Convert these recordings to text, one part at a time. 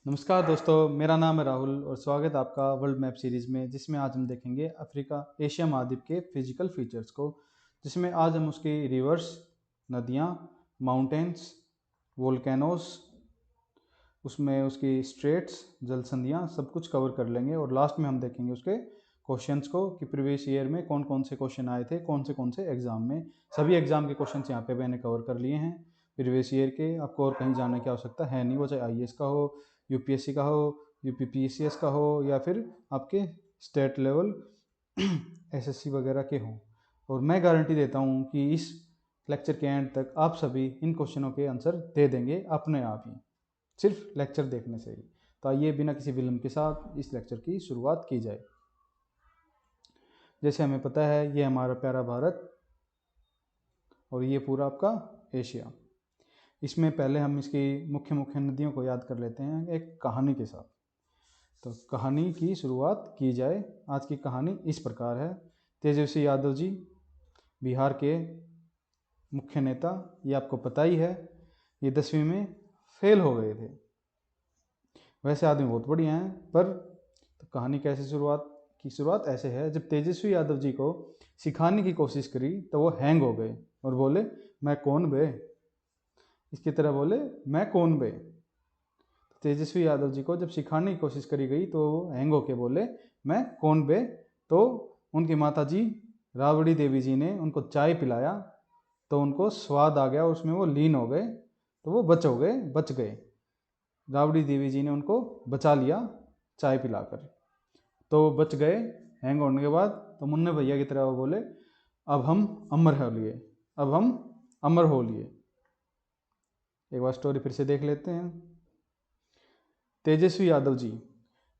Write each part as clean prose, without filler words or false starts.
नमस्कार दोस्तों, मेरा नाम है राहुल और स्वागत है आपका वर्ल्ड मैप सीरीज़ में, जिसमें आज हम देखेंगे अफ्रीका एशिया महाद्वीप के फिजिकल फीचर्स को, जिसमें आज हम उसकी रिवर्स, नदियाँ, माउंटेन्स, वोल्केनोस, उसमें उसकी स्ट्रेट्स, जल संधियाँ सब कुछ कवर कर लेंगे। और लास्ट में हम देखेंगे उसके क्वेश्चंस को कि प्रीवियस ईयर में कौन कौन से क्वेश्चन आए थे, कौन से एग्जाम में। सभी एग्जाम के क्वेश्चंस यहाँ पे मैंने कवर कर लिए हैं प्रीवियस ईयर के। आपको और कहीं जाने की आवश्यकता है नहीं, वो चाहे आईएएस का हो, यूपीएससी का हो, यूपीपीसीएस का हो, या फिर आपके स्टेट लेवल एसएससी वगैरह के हों। और मैं गारंटी देता हूँ कि इस लेक्चर के एंड तक आप सभी इन क्वेश्चनों के आंसर दे देंगे अपने आप ही, सिर्फ लेक्चर देखने से ही। तो आइए बिना किसी विलंब के साथ इस लेक्चर की शुरुआत की जाए। जैसे हमें पता है, ये हमारा प्यारा भारत और ये पूरा आपका एशिया। इसमें पहले हम इसकी मुख्य मुख्य नदियों को याद कर लेते हैं एक कहानी के साथ। तो कहानी की शुरुआत की जाए। आज की कहानी इस प्रकार है। तेजस्वी यादव जी बिहार के मुख्य नेता, ये आपको पता ही है, ये 10वीं में फेल हो गए थे। वैसे आदमी बहुत बढ़िया हैं, पर तो कहानी कैसे शुरुआत ऐसे है। जब तेजस्वी यादव जी को सिखाने की कोशिश करी तो वो हैंग हो गए और बोले, मैं कौन बे। इसकी तरह बोले, मैं कौन बे। तेजस्वी यादव जी को जब सिखाने की कोशिश करी गई तो वो हैंग होके बोले, मैं कौन बे। तो उनकी माता जी राबड़ी देवी जी ने उनको चाय पिलाया, तो उनको स्वाद आ गया, उसमें वो लीन हो गए, तो वो बच गए। राबड़ी देवी जी ने उनको बचा लिया चाय पिलाकर, तो वो बच गए। हैंग होने के बाद तो मुन्ने भैया की तरह वो बोले, अब हम अमर हो लिए, अब हम अमर हो लिए। एक बार स्टोरी फिर से देख लेते हैं। तेजस्वी यादव जी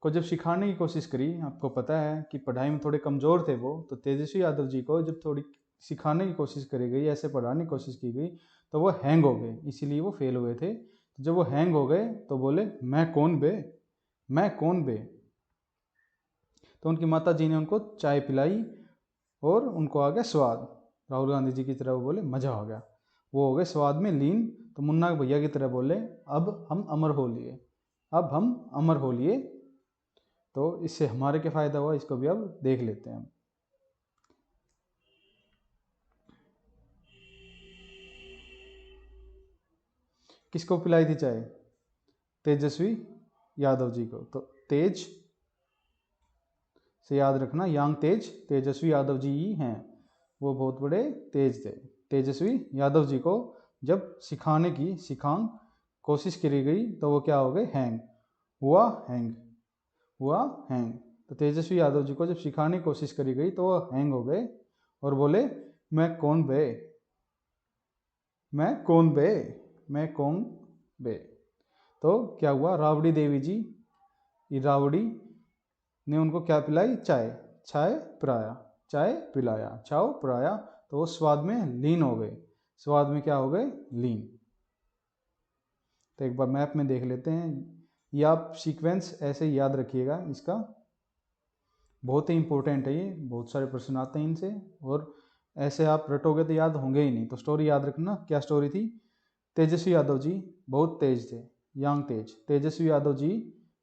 को जब सिखाने की कोशिश करी, आपको पता है कि पढ़ाई में थोड़े कमज़ोर थे वो, तो तेजस्वी यादव जी को जब थोड़ी सिखाने की कोशिश करी गई, ऐसे पढ़ाने की कोशिश की गई, तो वो हैंग हो गए, इसीलिए वो फेल हुए थे। तो जब वो हैंग हो गए तो बोले, मैं कौन बे, मैं कौन बे। तो उनकी माता जी ने उनको चाय पिलाई और उनको आ गया स्वाद। राहुल गांधी जी की तरह वो बोले, मज़ा आ गया, वो हो गए स्वाद में लीन। तो मुन्ना भैया की तरह बोले, अब हम अमर हो लिए, अब हम अमर हो लिए। तो इससे हमारे क्या फ़ायदा हुआ, इसको भी अब देख लेते हैं हम। किसको पिलाई थी चाय? तेजस्वी यादव जी को। तो तेज से याद रखना, यांग तेज तेजस्वी यादव जी ही हैं, वो बहुत बड़े तेज थे। तेजस्वी यादव जी को जब सिखांग कोशिश करी गई तो वो क्या हो गए, हैंग हुआ हैंग। तो तेजस्वी यादव जी को जब सिखाने की कोशिश करी गई तो वो हैंग हो गए और बोले, मैं कौन बे, मैं कौन बे, मैं कौन बे। तो क्या हुआ, राबड़ी देवी जी, राबड़ी ने उनको क्या पिलाई, चाय पिलाया, चाय पिलाया, छाव पिलाया। तो वो स्वाद में लीन हो गए, स्वाद में क्या हो गए, लीन। तो एक बार मैप में देख लेते हैं। ये आप सीक्वेंस ऐसे ही याद रखिएगा, इसका बहुत ही इंपॉर्टेंट है ये, बहुत सारे प्रश्न आते हैं इनसे, और ऐसे आप रटोगे तो याद होंगे ही नहीं। तो स्टोरी याद रखना, क्या स्टोरी थी। तेजस्वी यादव जी बहुत तेज थे, यांग तेज तेजस्वी यादव जी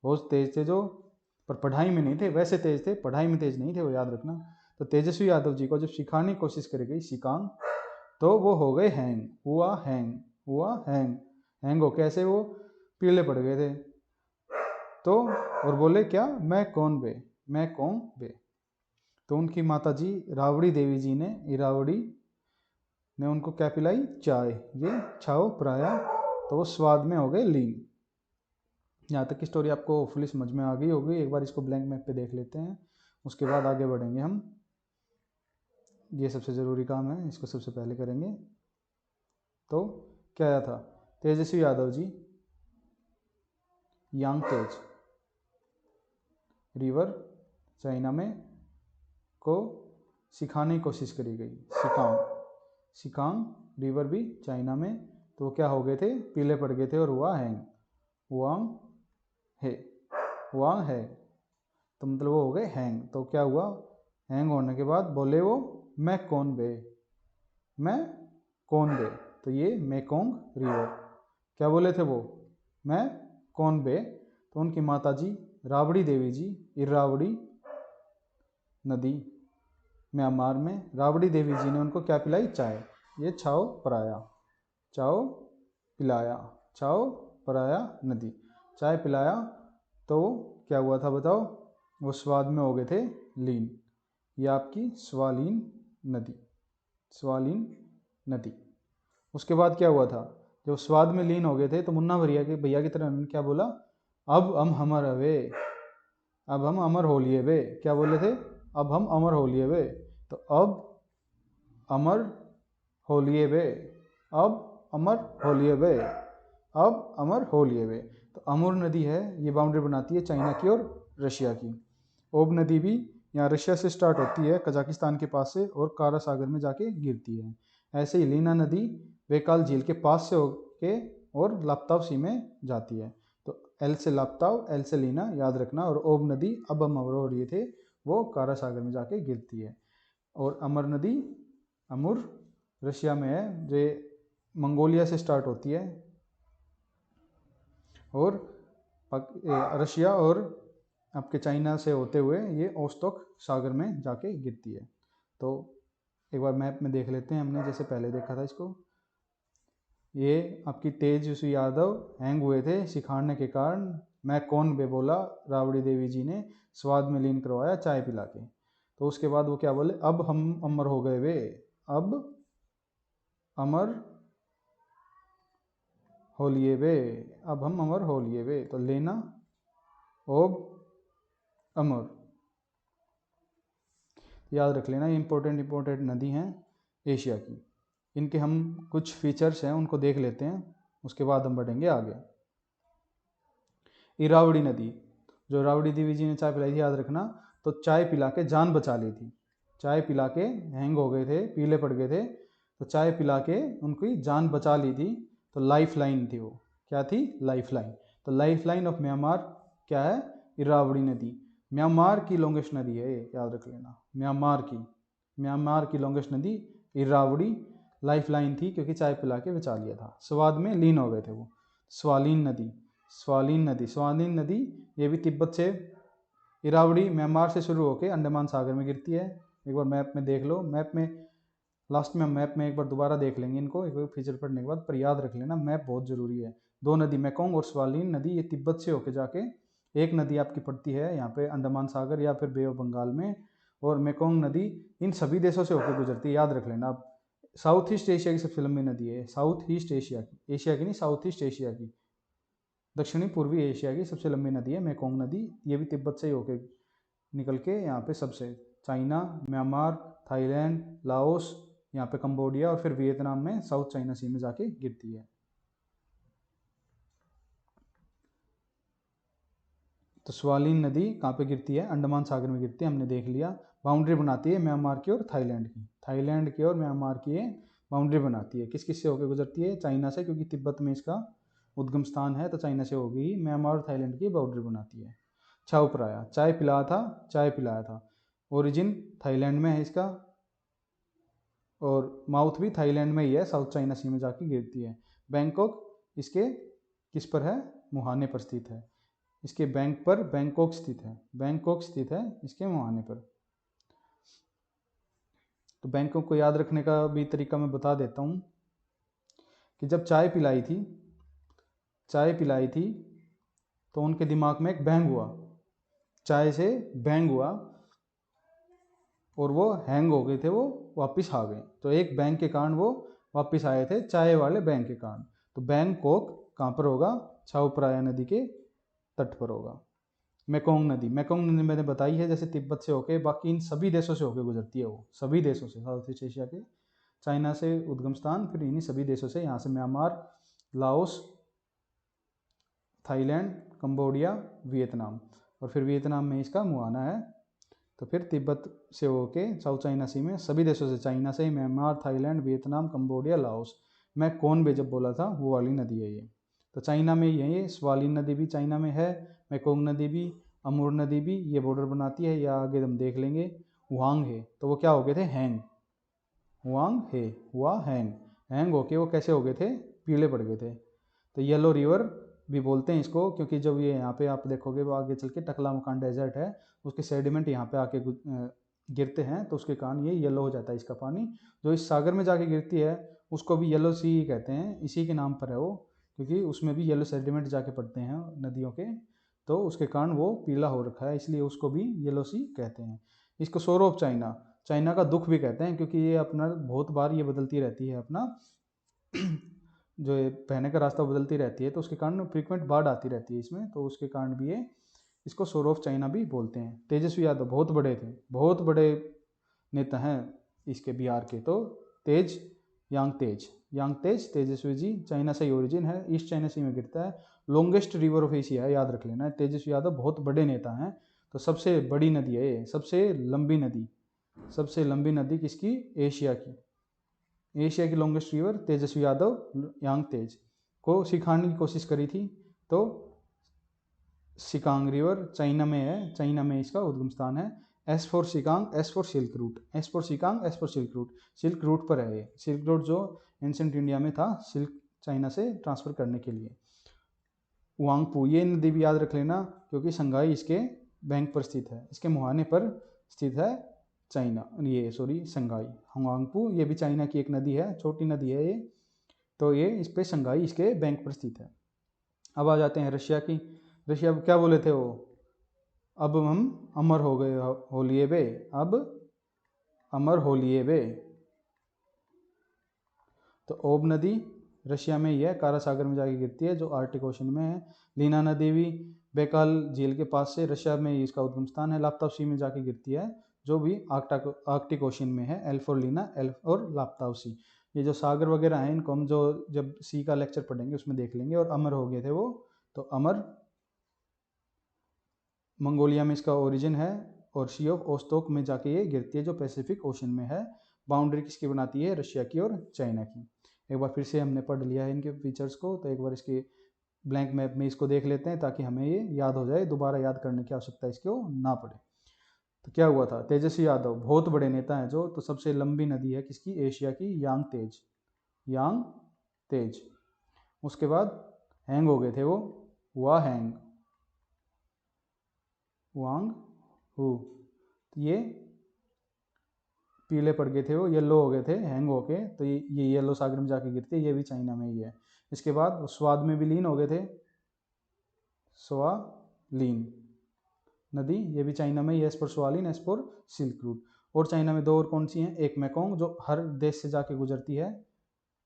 बहुत तेज थे, जो पर पढ़ाई में नहीं थे, वैसे तेज थे, पढ़ाई में तेज नहीं थे, वो याद रखना। तो तेजस्वी यादव जी को जब सिखाने की कोशिश करी गई सिकांग, तो वो हो गए हुआ हैंग हो कैसे, वो पीले पड़ गए थे। तो और बोले क्या, मैं कौन बे, मैं कौन बे। तो उनकी माता जी राबड़ी देवी जी ने, इरावड़ी ने उनको क्या पिलाई, चाय, ये छाओ पराया। तो वो स्वाद में हो गए लीन। यहाँ तक की स्टोरी आपको फुली समझ में आ गई होगी। एक बार इसको ब्लैंक मैप पे देख लेते हैं, उसके बाद आगे बढ़ेंगे हम। ये सबसे ज़रूरी काम है, इसको सबसे पहले करेंगे। तो क्या आया था, तेजस्वी यादव जी, यांग तेज, रिवर चाइना में को सिखाने की कोशिश करी गई, सिकांग रिवर भी चाइना में। तो वो क्या हो गए थे, पीले पड़ गए थे और हुआंग है हुआंग है। तो मतलब वो हो गए हैंग। तो क्या हुआ, हैंग होने के बाद बोले वो, मैं कौन बे, मैं कौन बे। तो ये मेकोंग रिवर, क्या बोले थे वो, मैं कौन बे। तो उनकी माताजी राबड़ी देवी जी इरावड़ी नदी म्यांमार में, राबड़ी देवी जी ने उनको क्या पिलाई? चाय। ये छाओ पराया, चाओ पिलाया, छाओ पराया नदी, चाय पिलाया तो क्या हुआ था बताओ? वो स्वाद में हो गए थे लीन। ये आपकी स्वालीन नदी, स्वालीन नदी। उसके बाद क्या हुआ था? जब स्वाद में लीन हो गए थे तो मुन्ना भैया की तरह उन्होंने क्या बोला? अब हम अमर हवे, अब हम अमर हो लिए वे। क्या बोले थे? अब हम अमर हो लिए वे। तो अब अमर हो लिए वे, अब अमर हो लिए वे, अब अमर हो लिए वे। तो अमूर नदी है, ये बाउंड्री बनाती है चाइना की और रशिया की। ओब नदी भी यहाँ रशिया से स्टार्ट होती है कजाकिस्तान के पास से और कारा सागर में जाके गिरती है। ऐसे ही लीना नदी बेकाल झील के पास से होके और लापताव सी में जाती है। तो एल से लापताव, एल से लीना याद रखना। और ओब नदी अब हम अमर हो रही थे, वो कारा सागर में जाके गिरती है। और अमर नदी, अमूर रशिया में है, जो मंगोलिया से स्टार्ट होती है और रशिया और आपके चाइना से होते हुए ये ओस्तोक सागर में जाके गिरती है। तो एक बार मैप में देख लेते हैं, हमने जैसे पहले देखा था इसको। ये आपकी तेजस्वी यादव हैंग हुए थे सिखाने के कारण, मैं कौन बे बोला राबड़ी देवी जी ने स्वाद में लीन करवाया चाय पिला के। तो उसके बाद वो क्या बोले? अब हम अमर हो गए वे, अब अमर हो लिए वे, अब हम अमर हो लिए वे। तो लेना, ओब, अमर, याद रख लेना। ये इंपॉर्टेंट नदी हैं एशिया की। इनके हम कुछ फीचर्स हैं उनको देख लेते हैं, उसके बाद हम बढ़ेंगे आगे। इरावड़ी नदी, जो राबड़ी देवी जी ने चाय पिलाई थी, याद रखना। तो चाय पिला के जान बचा ली थी, चाय पिला के हैंग हो गए थे, पीले पड़ गए थे, तो चाय पिला के उनकी जान बचा ली थी। तो लाइफ लाइन थी वो, क्या थी? Life line. तो लाइफ लाइन ऑफ म्यांमार क्या है? इरावड़ी नदी। म्यांमार की लॉन्गेस्ट नदी है ये, याद रख लेना। म्यांमार की लॉन्गेस्ट नदी इरावड़ी लाइफ लाइन थी, क्योंकि चाय पिला के बचा लिया था, स्वाद में लीन हो गए थे वो। स्वालीन नदी, स्वालीन नदी, स्वालीन नदी ये भी तिब्बत से, इरावड़ी म्यांमार से शुरू होकर अंडमान सागर में गिरती है। एक बार मैप में देख लो, मैप में लास्ट में मैप में एक बार दोबारा देख लेंगे इनको एक बार फीचर पढ़ने के बाद, पर याद रख लेना मैप बहुत ज़रूरी है। दो नदी मेकोंग और स्वालीन नदी, ये तिब्बत से होके जाके एक नदी आपकी पड़ती है यहाँ पे अंडमान सागर या फिर बे ऑफ बंगाल में, और मेकोंग नदी इन सभी देशों से होकर गुजरती है, याद रख लेना। आप साउथ ईस्ट एशिया की सबसे लंबी नदी है, साउथ ईस्ट एशिया की, एशिया की नहीं, साउथ ईस्ट एशिया की, दक्षिणी पूर्वी एशिया की सबसे लंबी नदी है मेकोंग नदी। ये भी तिब्बत से ही होके निकल के यहाँ पे सबसे चाइना, म्यांमार, थाईलैंड, लाओस, यहाँ पे कंबोडिया और फिर वियतनाम में साउथ चाइना सी में जाके गिरती है। तो स्वालीन नदी कहाँ पे गिरती है? अंडमान सागर में गिरती है, हमने देख लिया। बाउंड्री बनाती है म्यांमार की और थाईलैंड की, थाईलैंड की और म्यांमार की ये बाउंड्री बनाती है। किस किस से होकर गुजरती है? चाइना से, क्योंकि तिब्बत में इसका उद्गम स्थान है, तो चाइना से होगी। म्यांमार और थाईलैंड की बाउंड्री बनाती है। छाऊ पराया, चाय पिलाया था, चाय पिलाया था, ओरिजिन थाईलैंड में है इसका, और माउथ भी थाईलैंड में ही है, साउथ चाइना सी में जाके गिरती है। बैंकॉक इसके किस पर है? मुहाने पर स्थित है, इसके बैंक पर बैंकॉक स्थित है, बैंकॉक स्थित है इसके मुहाने पर। तो बैंकॉक को याद रखने का भी तरीका मैं बता देता हूँ कि जब चाय पिलाई थी, चाय पिलाई थी तो उनके दिमाग में एक बैंग हुआ, चाय से बैंग हुआ और वो हैंग हो गए थे, वो वापस आ गए। तो एक बैंक के कारण वो वापस आए थे, चाय वाले बैंक के कारण। तो बैंकॉक कहाँ पर होगा? छाऊ पराया नदी के तट पर होगा। मेकोंग नदी, मेकोंग नदी मैंने बताई है, जैसे तिब्बत से होके बाकी इन सभी देशों से होके गुजरती है, वो सभी देशों से, साउथ ईस्ट एशिया के, चाइना से उद्गम स्थान, फिर इन्हीं सभी देशों से, यहाँ से Myanmar, Laos, Thailand, Cambodia, Vietnam, और फिर वियतनाम में इसका मुहाना है। तो फिर तिब्बत से होके साउथ चाइना सी में सभी देशों से, चाइना से, Myanmar, Thailand, Vietnam, Cambodia, Laos. मैं कौन बे जब बोला था वो वाली नदी है ये। तो चाइना में ये स्वालीन नदी भी चाइना में है, मेकोंग नदी भी, अमूर नदी भी, ये बॉर्डर बनाती है, या आगे हम देख लेंगे। हुआंग है, तो वो क्या हो गए थे? हैंग, हुआंग है, हुआ हैंग, हैंग होके वो कैसे हो गए थे? पीले पड़ गए थे। तो येलो रिवर भी बोलते हैं इसको, क्योंकि जब ये यहाँ पे आप देखोगे वो आगे चल के टकलामकान डेजर्ट है, उसके सेडिमेंट यहाँ पे आके गिरते हैं, तो उसके कारण ये येलो हो जाता है इसका पानी। जो इस सागर में जाके गिरती है उसको भी येलो सी कहते हैं, इसी के नाम पर है वो, क्योंकि उसमें भी येलो सेडिमेंट जाके पड़ते हैं नदियों के, तो उसके कारण वो पीला हो रखा है, इसलिए उसको भी येलो सी कहते हैं। इसको सोरो ऑफ चाइना, चाइना का दुख भी कहते हैं, क्योंकि ये अपना बहुत बार ये बदलती रहती है अपना जो ये बहने का रास्ता बदलती रहती है, तो उसके कारण फ्रीक्वेंट बाढ़ आती रहती है इसमें, तो उसके कारण भी ये इसको सोरो ऑफ चाइना भी बोलते हैं। तेजस्वी यादव बहुत बड़े थे, बहुत बड़े नेता हैं इसके बिहार के, तो यांग तेज तेजस्वी जी चाइना से ओरिजिन है, ईस्ट चाइना सी में गिरता है, लॉन्गेस्ट रिवर ऑफ एशिया है, याद रख लेना। तेजस्वी यादव बहुत बड़े नेता हैं, तो सबसे बड़ी नदी है ये, सबसे लंबी नदी किसकी? एशिया की लॉन्गेस्ट रिवर तेजस्वी यादव यांग तेज को सिखाने की कोशिश करी थी, तो सिकांग रिवर चाइना में है, चाइना में इसका उद्गम स्थान है। S for Sikang, S for silk route, S for Sikang, S for silk route पर है ये। सिल्क रूट जो एंशेंट इंडिया में था सिल्क चाइना से ट्रांसफर करने के लिए। वांगपू, ये नदी भी याद रख लेना, क्योंकि संघाई इसके बैंक पर स्थित है, इसके मुहाने पर स्थित है चाइना, ये सॉरी संघाई। वांगपू ये भी चाइना की एक नदी है, छोटी नदी है ये, तो ये इस पे संघाई इसके बैंक पर स्थित है। अब आ जाते हैं रशिया की। रशिया क्या बोले थे वो? अब हम अमर हो गए होलिए बे, अब अमर होलिए बे। तो ओब नदी रशिया में ही है, कारा सागर में जाके गिरती है जो आर्कटिक ओशन में है। लीना नदी भी बैकाल झील के पास से रशिया में ही इसका उद्गम स्थान है, लाप्ताव सी में जाके गिरती है जो भी आर्कटिक ओशन में है। एल फॉर लीना, एल और लाप्ताव सी, ये जो सागर वगैरह हैं इनको हम जो जब सी का लेक्चर पढ़ेंगे उसमें देख लेंगे। और अमर हो गए थे वो, तो अमर मंगोलिया में इसका ओरिजिन है, और सी ऑफ ओस्टोक में जाके ये गिरती है जो पैसिफिक ओशन में है। बाउंड्री किसकी बनाती है? रशिया की और चाइना की। एक बार फिर से हमने पढ़ लिया है इनके फीचर्स को, तो एक बार इसके ब्लैंक मैप में इसको देख लेते हैं ताकि हमें ये याद हो जाए, दोबारा याद करने की आवश्यकता इसको ना पड़े। तो क्या हुआ था? तेजस्वी यादव बहुत बड़े नेता हैं जो, तो सबसे लंबी नदी है किसकी? एशिया की, यांग तेज। उसके बाद हैंग हो गए थे वो, वांग हु, ये पीले पड़ गए थे वो, येलो हो गए थे हैंग होके, तो ये येलो सागर में जाके गिरते, ये भी चाइना में ही है। इसके बाद स्वाद में भी लीन हो गए थे, स्वालीन नदी, ये भी चाइना में ही है, एस पर स्वालीन, एस पर सिल्क रूट। और चाइना में दो और कौन सी हैं? एक मैकोंग जो हर देश से जाके गुजरती है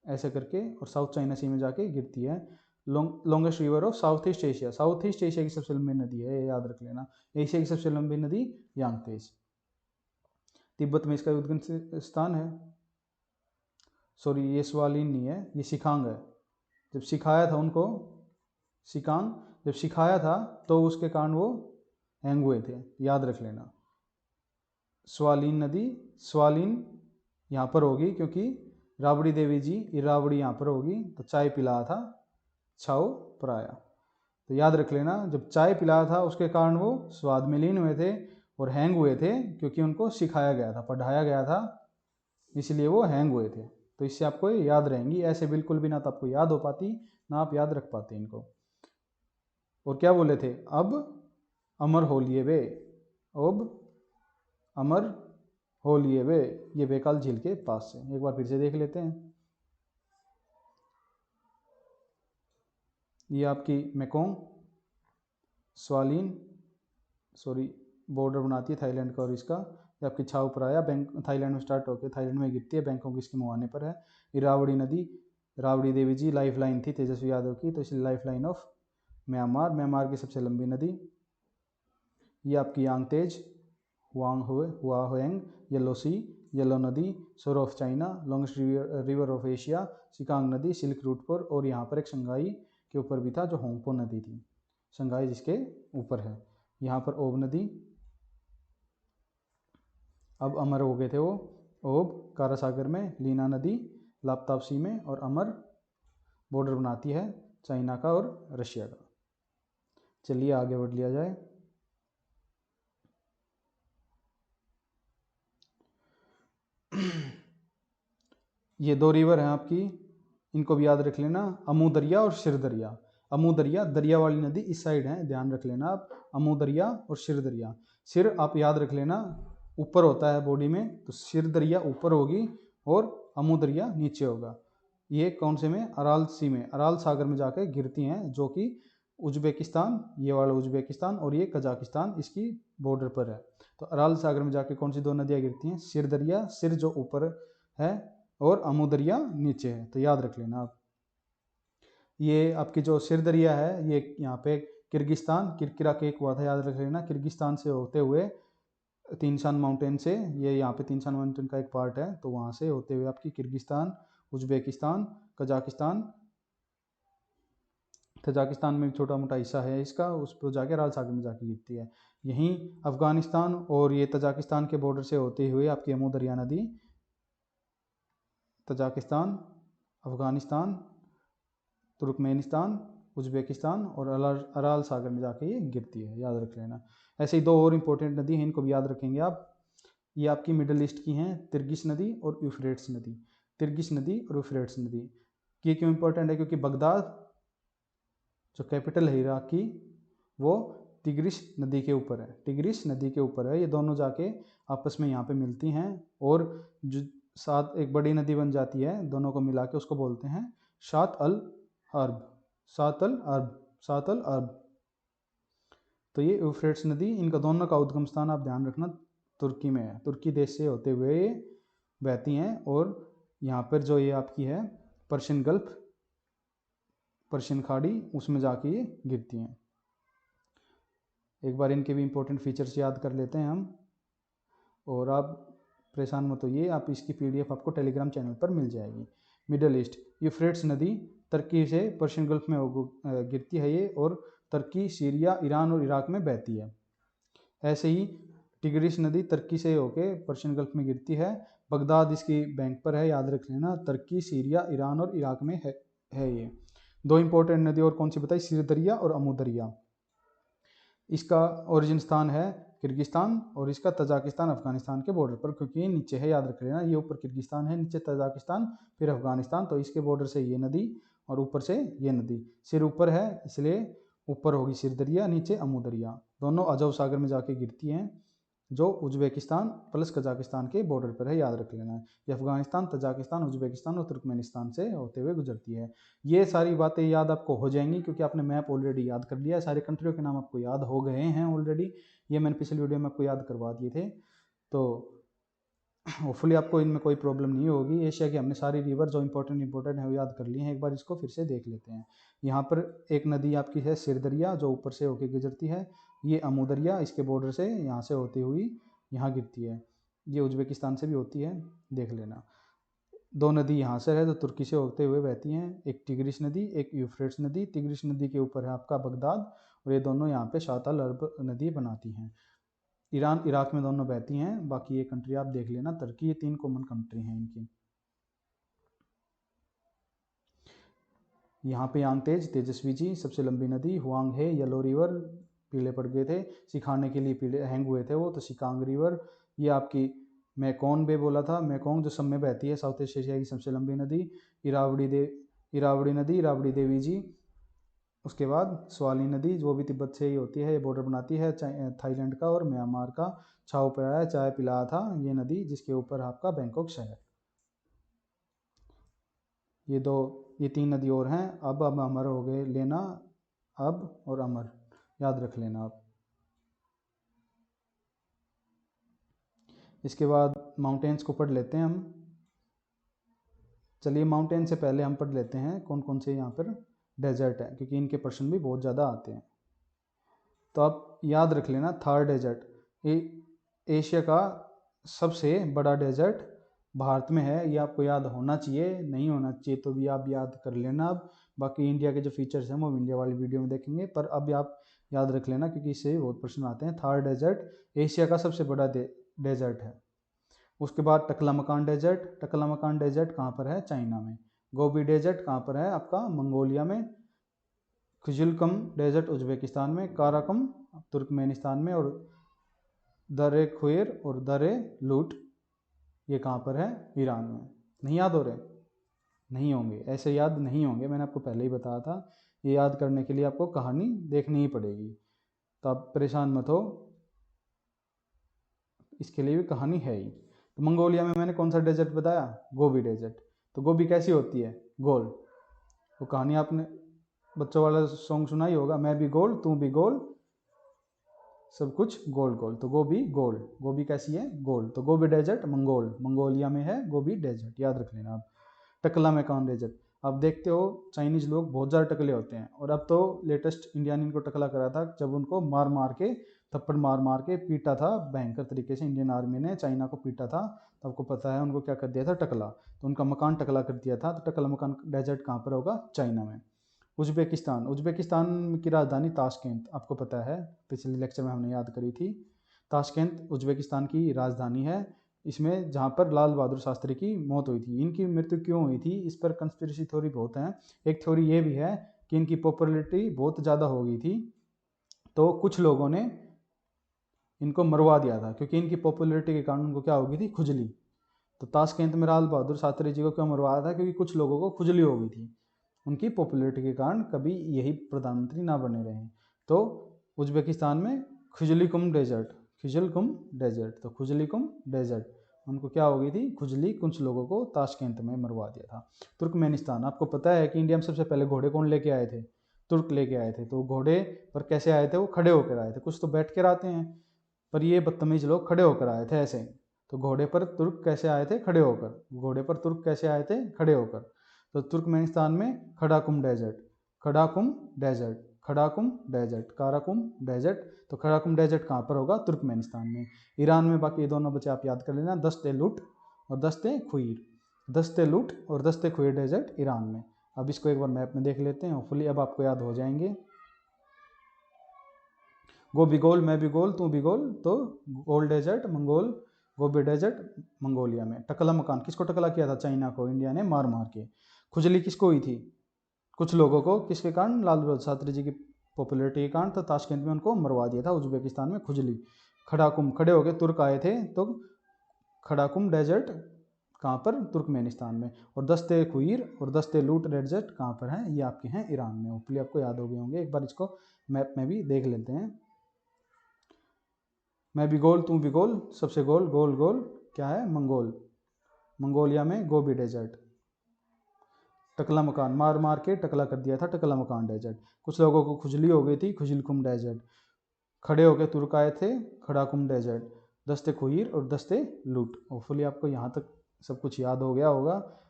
ऐसे करके, और साउथ चाइना सी में जाके गिरती है। Longest river of south east Asia, south east Asia की सबसे लंबी नदी है, ये याद रख लेना। एशिया की सबसे लंबी नदी यांगतेज। तिब्बत में इसका उद्गम स्थान है, सॉरी ये स्वालीन नहीं है, ये सिकांग है। जब सिखाया था उनको, सिकांग जब सिखाया था तो उसके कारण वो हैंग हुए थे, याद रख लेना। स्वालीन नदी, स्वालीन यहाँ पर होगी क्योंकि राबड़ी देवी जी, ये राबड़ी यहाँ पर होगी, तो चाय पिलाया था छाओ पराया, तो याद रख लेना। जब चाय पिलाया था उसके कारण वो स्वाद में लीन हुए थे और हैंग हुए थे, क्योंकि उनको सिखाया गया था, पढ़ाया गया था, इसलिए वो हैंग हुए थे। तो इससे आपको याद रहेंगी, ऐसे बिल्कुल भी ना तो आपको याद हो पाती ना आप याद रख पाते इनको। और क्या बोले थे? अब अमर होलिए वे, अब अमर होलिए वे, ये बेकाल झील के पास से। एक बार फिर से देख लेते हैं। ये आपकी मेकोंग, स्वालीन, सॉरी बॉर्डर बनाती है थाईलैंड का और इसका। ये आपकी छाव पराया, बैंक थाईलैंड में स्टार्ट होकर थाईलैंड में गिरती है, बैंकॉक इसके मुहाने पर है। ये रावड़ी नदी, रावड़ी देवी जी लाइफ लाइन थी तेजस्वी यादव की, तो इसलिए लाइफ लाइन ऑफ म्यांमार की सबसे लंबी नदी। ये आपकी यांग तेज, हुआहोएंग, येलो सी, येलो नदी, sorrow of China, longest river of Asia, Sikang नदी सिल्क रूट पर, और यहाँ पर एक संघाई के ऊपर भी था जो होंगपो नदी थी, संघाई जिसके ऊपर है। यहाँ पर ओब नदी, अब अमर हो गए थे वो, ओब कारा सागर में, लीना नदी लाप्ताव सी में, और अमर बॉर्डर बनाती है चाइना का और रशिया का। चलिए आगे बढ़ लिया जाए। ये दो रिवर हैं आपकी, इनको भी याद रख लेना, अमू दरिया और सिर दरिया। अमू दरिया, दरिया वाली नदी इस साइड है, ध्यान रख लेना आप। अमू दरिया और शिर दरिया। सिर आप याद रख लेना ऊपर होता है बॉडी में, तो शिर दरिया ऊपर होगी और अमू दरिया नीचे होगा। ये कौन से में, अराल सी में, अराल सागर में जाके गिरती हैं, जो कि उज्बेकिस्तान, ये वाला उज्बेकिस्तान और ये कजाकिस्तान इसकी बॉर्डर पर है। तो अराल सागर में जाके कौन सी दो नदियाँ गिरती हैं, सिर दरिया, सिर जो ऊपर है और अमू दरिया नीचे है, तो याद रख लेना आप। ये आपकी जो सिर दरिया है ये यहाँ पे किर्गिस्तान, किरकिरा केक हुआ था, याद रख लेना। किर्गिस्तान से होते हुए तीनशान माउंटेन से, ये यहाँ पे तीनशान माउंटेन का एक पार्ट है, तो वहाँ से होते हुए आपकी किर्गिस्तान, उज्बेकिस्तान, कजाकिस्तान, तजाकिस्तान में छोटा मोटा हिस्सा है इसका, उस पर जाके अराल सागर में जाके गिरती है। यहीं अफगानिस्तान और ये तजाकिस्तान के बॉर्डर से होते हुए आपकी अमू दरिया नदी तजाकिस्तान, अफगानिस्तान, तुर्कमेनिस्तान, उज्बेकिस्तान और अराल सागर में जाके ये गिरती है, याद रख लेना। ऐसे ही दो और इम्पोर्टेंट नदी हैं, इनको भी याद रखेंगे आप। ये आपकी मिडल ईस्ट की हैं, तिर्गिश नदी और यूफ्रेट्स नदी। तिर्गिश नदी और यूफ्रेट्स नदी ये क्यों इंपॉर्टेंट है, क्योंकि बगदाद जो कैपिटल है इराक की, वो तिग्रिस नदी के ऊपर है, तिग्रिस नदी के ऊपर है। ये दोनों जाके आपस में यहाँ पे मिलती हैं और जो साथ एक बड़ी नदी बन जाती है, दोनों को मिला के उसको बोलते हैं शात अल अरब, सात अल अरब, सात अल अरब। तो ये यूफ्रेट्स नदी, इनका दोनों का उद्गम स्थान आप ध्यान रखना तुर्की में है, तुर्की देश से होते हुए ये बहती हैं और यहाँ पर जो ये आपकी है पर्शियन गल्फ, पर्शियन खाड़ी, उसमें जाके ये गिरती हैं। एक बार इनके भी इंपॉर्टेंट फीचर्स याद कर लेते हैं हम, और आप परेशान मत होइए, आप इसकी पीडीएफ आपको टेलीग्राम चैनल पर मिल जाएगी। मिडल ईस्ट, यूफ्रेट्स नदी तुर्की से पर्शियन गल्फ में गिरती है ये, और तुर्की, सीरिया, ईरान और इराक में बहती है। ऐसे ही टिग्रिस नदी तुर्की से होके पर्शियन गल्फ में गिरती है, बगदाद इसकी बैंक पर है, याद रख लेना। तुर्की, सीरिया, ईरान और इराक में है ये। दो इंपॉर्टेंट नदी और कौन सी बताई, सिर दरिया और अमू दरिया। इसका ओरिजिन स्थान है किर्गिस्तान और इसका तजाकिस्तान, अफगानिस्तान के बॉर्डर पर, क्योंकि ये नीचे है, याद रख लेना। ये ऊपर किर्गिस्तान है, नीचे तजाकिस्तान, फिर अफगानिस्तान, तो इसके बॉर्डर से ये नदी और ऊपर से ये नदी। सिर ऊपर है इसलिए ऊपर होगी सिर दरिया, नीचे अमू दरिया। दोनों अजव सागर में जाके गिरती हैं, जो उज्बेकिस्तान प्लस कजाकिस्तान के बॉर्डर पर है, याद रख लेना। ये अफगानिस्तान, तजाकिस्तान, उज्बेकिस्तान और तुर्कमेनिस्तान से होते हुए गुजरती है। ये सारी बातें याद आपको हो जाएंगी क्योंकि आपने मैप ऑलरेडी याद कर लिया है, सारे कंट्रियों के नाम आपको याद हो गए हैं ऑलरेडी, ये मैंने पिछले वीडियो में आपको याद करवा दिए थे। तो होपफुली आपको इनमें कोई प्रॉब्लम नहीं होगी। एशिया की हमने सारी रिवर जो इंपॉर्टेंट है वो याद कर लिए हैं, एक बार इसको फिर से देख लेते हैं। यहाँ पर एक नदी आपकी है सिर दरिया, जो ऊपर से होके गुजरती है। ये अमू दरिया इसके बॉर्डर से यहाँ से होती हुई यहाँ गिरती है, ये उज्बेकिस्तान से भी होती है, देख लेना। दो नदी यहाँ से है जो तुर्की से होते हुए बहती हैं, एक टिग्रिस नदी, एक यूफ्रेट्स नदी। टिग्रिस नदी के ऊपर है आपका बगदाद और ये दोनों यहाँ पे शात अल अरब नदी बनाती हैं। ईरान, इराक में दोनों बहती हैं, बाकी ये कंट्री आप देख लेना। तुर्की, ये 3 कॉमन कंट्री हैं इनकी। यहाँ पे यांगतेज, तेजस्वी जी, सबसे लंबी नदी। हुआंग है, येलो रिवर, पीले पड़ गए थे, सिखाने के लिए पीले हैंग हुए थे वो, तो सिकांग रिवर। ये आपकी मैकोंग बे बोला था, मैकोंग जो सब में बहती है, साउथ ईस्ट एशिया की सबसे लंबी नदी। इरावड़ी नदी, इरावड़ी देवी जी। उसके बाद स्वाली नदी, जो भी तिब्बत से ही होती है, ये बॉर्डर बनाती है थाईलैंड का और म्यांमार का। छाव पिलाया, चाय पिलाया था, ये नदी जिसके ऊपर आपका बैंकॉक शहर। ये 3 नदी और हैं। अब अमर हो गए, लेना, अब और अमर, याद रख लेना आप। इसके बाद माउंटेन्स को पढ़ लेते हैं हम। चलिए माउंटेन से पहले हम पढ़ लेते हैं कौन कौन से यहाँ पर डेजर्ट है, क्योंकि इनके प्रश्न भी बहुत ज़्यादा आते हैं। तो आप याद रख लेना, थार डेजर्ट एशिया का सबसे बड़ा डेजर्ट भारत में है, ये आपको याद होना चाहिए, नहीं होना चाहिए तो भी आप याद कर लेना। अब बाकी इंडिया के जो फीचर्स हैं वो इंडिया वाली वीडियो में देखेंगे, पर अब आप याद रख लेना क्योंकि इससे बहुत प्रश्न आते हैं। थार डेजर्ट एशिया का सबसे बड़ा डेजर्ट है। उसके बाद टकलामकान डेजर्ट, टकलामकान डेजर्ट कहाँ पर है, चाइना में। गोबी डेजर्ट कहाँ पर है, आपका मंगोलिया में। खुजुलकम डेजर्ट उज्बेकिस्तान में। काराकम तुर्कमेनिस्तान में। और दरे ख्वेर और दरे लूट ये कहाँ पर है, ईरान में। नहीं याद हो रहे, नहीं होंगे, ऐसे याद नहीं होंगे, मैंने आपको पहले ही बताया था। ये याद करने के लिए आपको कहानी देखनी ही पड़ेगी, तो आप परेशान मत हो, इसके लिए भी कहानी है ही। तो मंगोलिया में मैंने कौन सा डेजर्ट बताया? Gobi desert. तो गोबी कैसी होती है? गोल। वो कहानी आपने बच्चों वाला सॉन्ग सुना ही होगा, मैं भी गोल तू भी गोल सब कुछ गोल गोल। तो गोबी गोल, गोबी कैसी है? गोल। तो गोबी डेजर्ट मंगोलिया में है गोबी डेजर्ट, याद रख लेना आप। टकला मकान डेजर्ट, आप देखते हो चाइनीज लोग बहुत ज़्यादा टकले होते हैं, और अब तो लेटेस्ट इंडिया ने इनको टकला करा था जब उनको मार मार के, थप्पड़ मार मार के पीटा था भयंकर तरीके से, इंडियन आर्मी ने चाइना को पीटा था। तो आपको पता है उनको क्या कर दिया था? टकला। तो उनका मकान टकला कर दिया था। तो टकला मकान डेजर्ट कहाँ पर होगा? चाइना में। उज्बेकिस्तान की राजधानी ताशकेंत, आपको पता है पिछले लेक्चर में हमने याद करी थी। ताशकेंत उज्बेकिस्तान की राजधानी है। इसमें जहाँ पर लाल बहादुर शास्त्री की मौत हुई थी। इनकी मृत्यु क्यों हुई थी, इस पर कंस्पिरेसी थ्योरी बहुत हैं। एक थ्योरी ये भी है कि इनकी पॉपुलैरिटी बहुत ज़्यादा हो गई थी, तो कुछ लोगों ने इनको मरवा दिया था, क्योंकि इनकी पॉपुलैरिटी के कारण उनको क्या हो गई थी? खुजली। तो ताशकेंत में लाल बहादुर शास्त्री जी को क्यों मरवाया था? क्योंकि कुछ लोगों को खुजली हो गई थी उनकी पॉपुलैरिटी के कारण, कभी यही प्रधानमंत्री ना बने रहे। तो उज्बेकिस्तान में खुजलीकुम डेजर्ट, तो खुजलीकुम डेजर्ट, उनको क्या हो गई थी? खुजली। कुछ लोगों को ताशकेंत में मरवा दिया था। तुर्कमेनिस्तान, आपको पता है कि इंडिया में सबसे पहले घोड़े कौन लेके आए थे? तुर्क लेके आए थे। तो घोड़े पर कैसे आए थे? वो खड़े होकर आए थे। कुछ तो बैठ कर आते हैं, पर ये बदतमीज लोग खड़े होकर आए थे ऐसे। तो घोड़े पर तुर्क कैसे आए थे? खड़े होकर। घोड़े पर तुर्क कैसे आए थे? खड़े होकर। तो तुर्कमेनिस्तान में खड़ाकुम डेजर्ट, काराकुम डेजर्ट। तो खड़ाकुम डेजर्ट कहाँ पर होगा? तुर्कमेनिस्तान में। ईरान में बाकी ये दोनों बचे आप याद कर लेना, दस्ते लुट और दस्ते खुईर डेजर्ट ईरान में। अब इसको एक बार मैप में देख लेते हैं, होपफुली अब आपको याद हो जाएंगे। गोबी गोल, मैं भी गोल तू भी गोल, तो गोल डेजर्ट गोबी डेजर्ट मंगोलिया में। टकला मकान, किसको टकला किया था? चाइना को इंडिया ने मार मार के। खुजली किसको हुई थी? कुछ लोगों को। किसके कारण? लाल बहादुर शास्त्री जी की पॉपुलैरिटी के कारण। तो ताशकेंत में उनको मरवा दिया था उज्बेकिस्तान में। खुजली। खड़ाकुम, खड़े होके तुर्क आए थे, तो खड़ाकुम डेजर्ट कहाँ पर? तुर्कमेनिस्तान में। और दस्ते खुईर और दस्ते लूट डेजर्ट कहाँ पर हैं? ये आपके हैं ईरान में। होपफुली आपको याद हो गए होंगे। एक बार इसको मैप में भी देख लेते हैं। मैं भी गोल तू भी गोल, सबसे गोल गोल गोल क्या है? मंगोलिया में गोबी डेजर्ट। टकला मकान, मार मार के टकला कर दिया था टकला मकान डेजर्ट। कुछ लोगों को खुजली हो गई थी, खुजलकुम डेजर्ट। खड़े होकर तुर्क आए थे, खड़ाकुम डेजर्ट। दस्ते खुईर और दस्ते लूट। होपफुली आपको यहाँ तक सब कुछ याद हो गया होगा।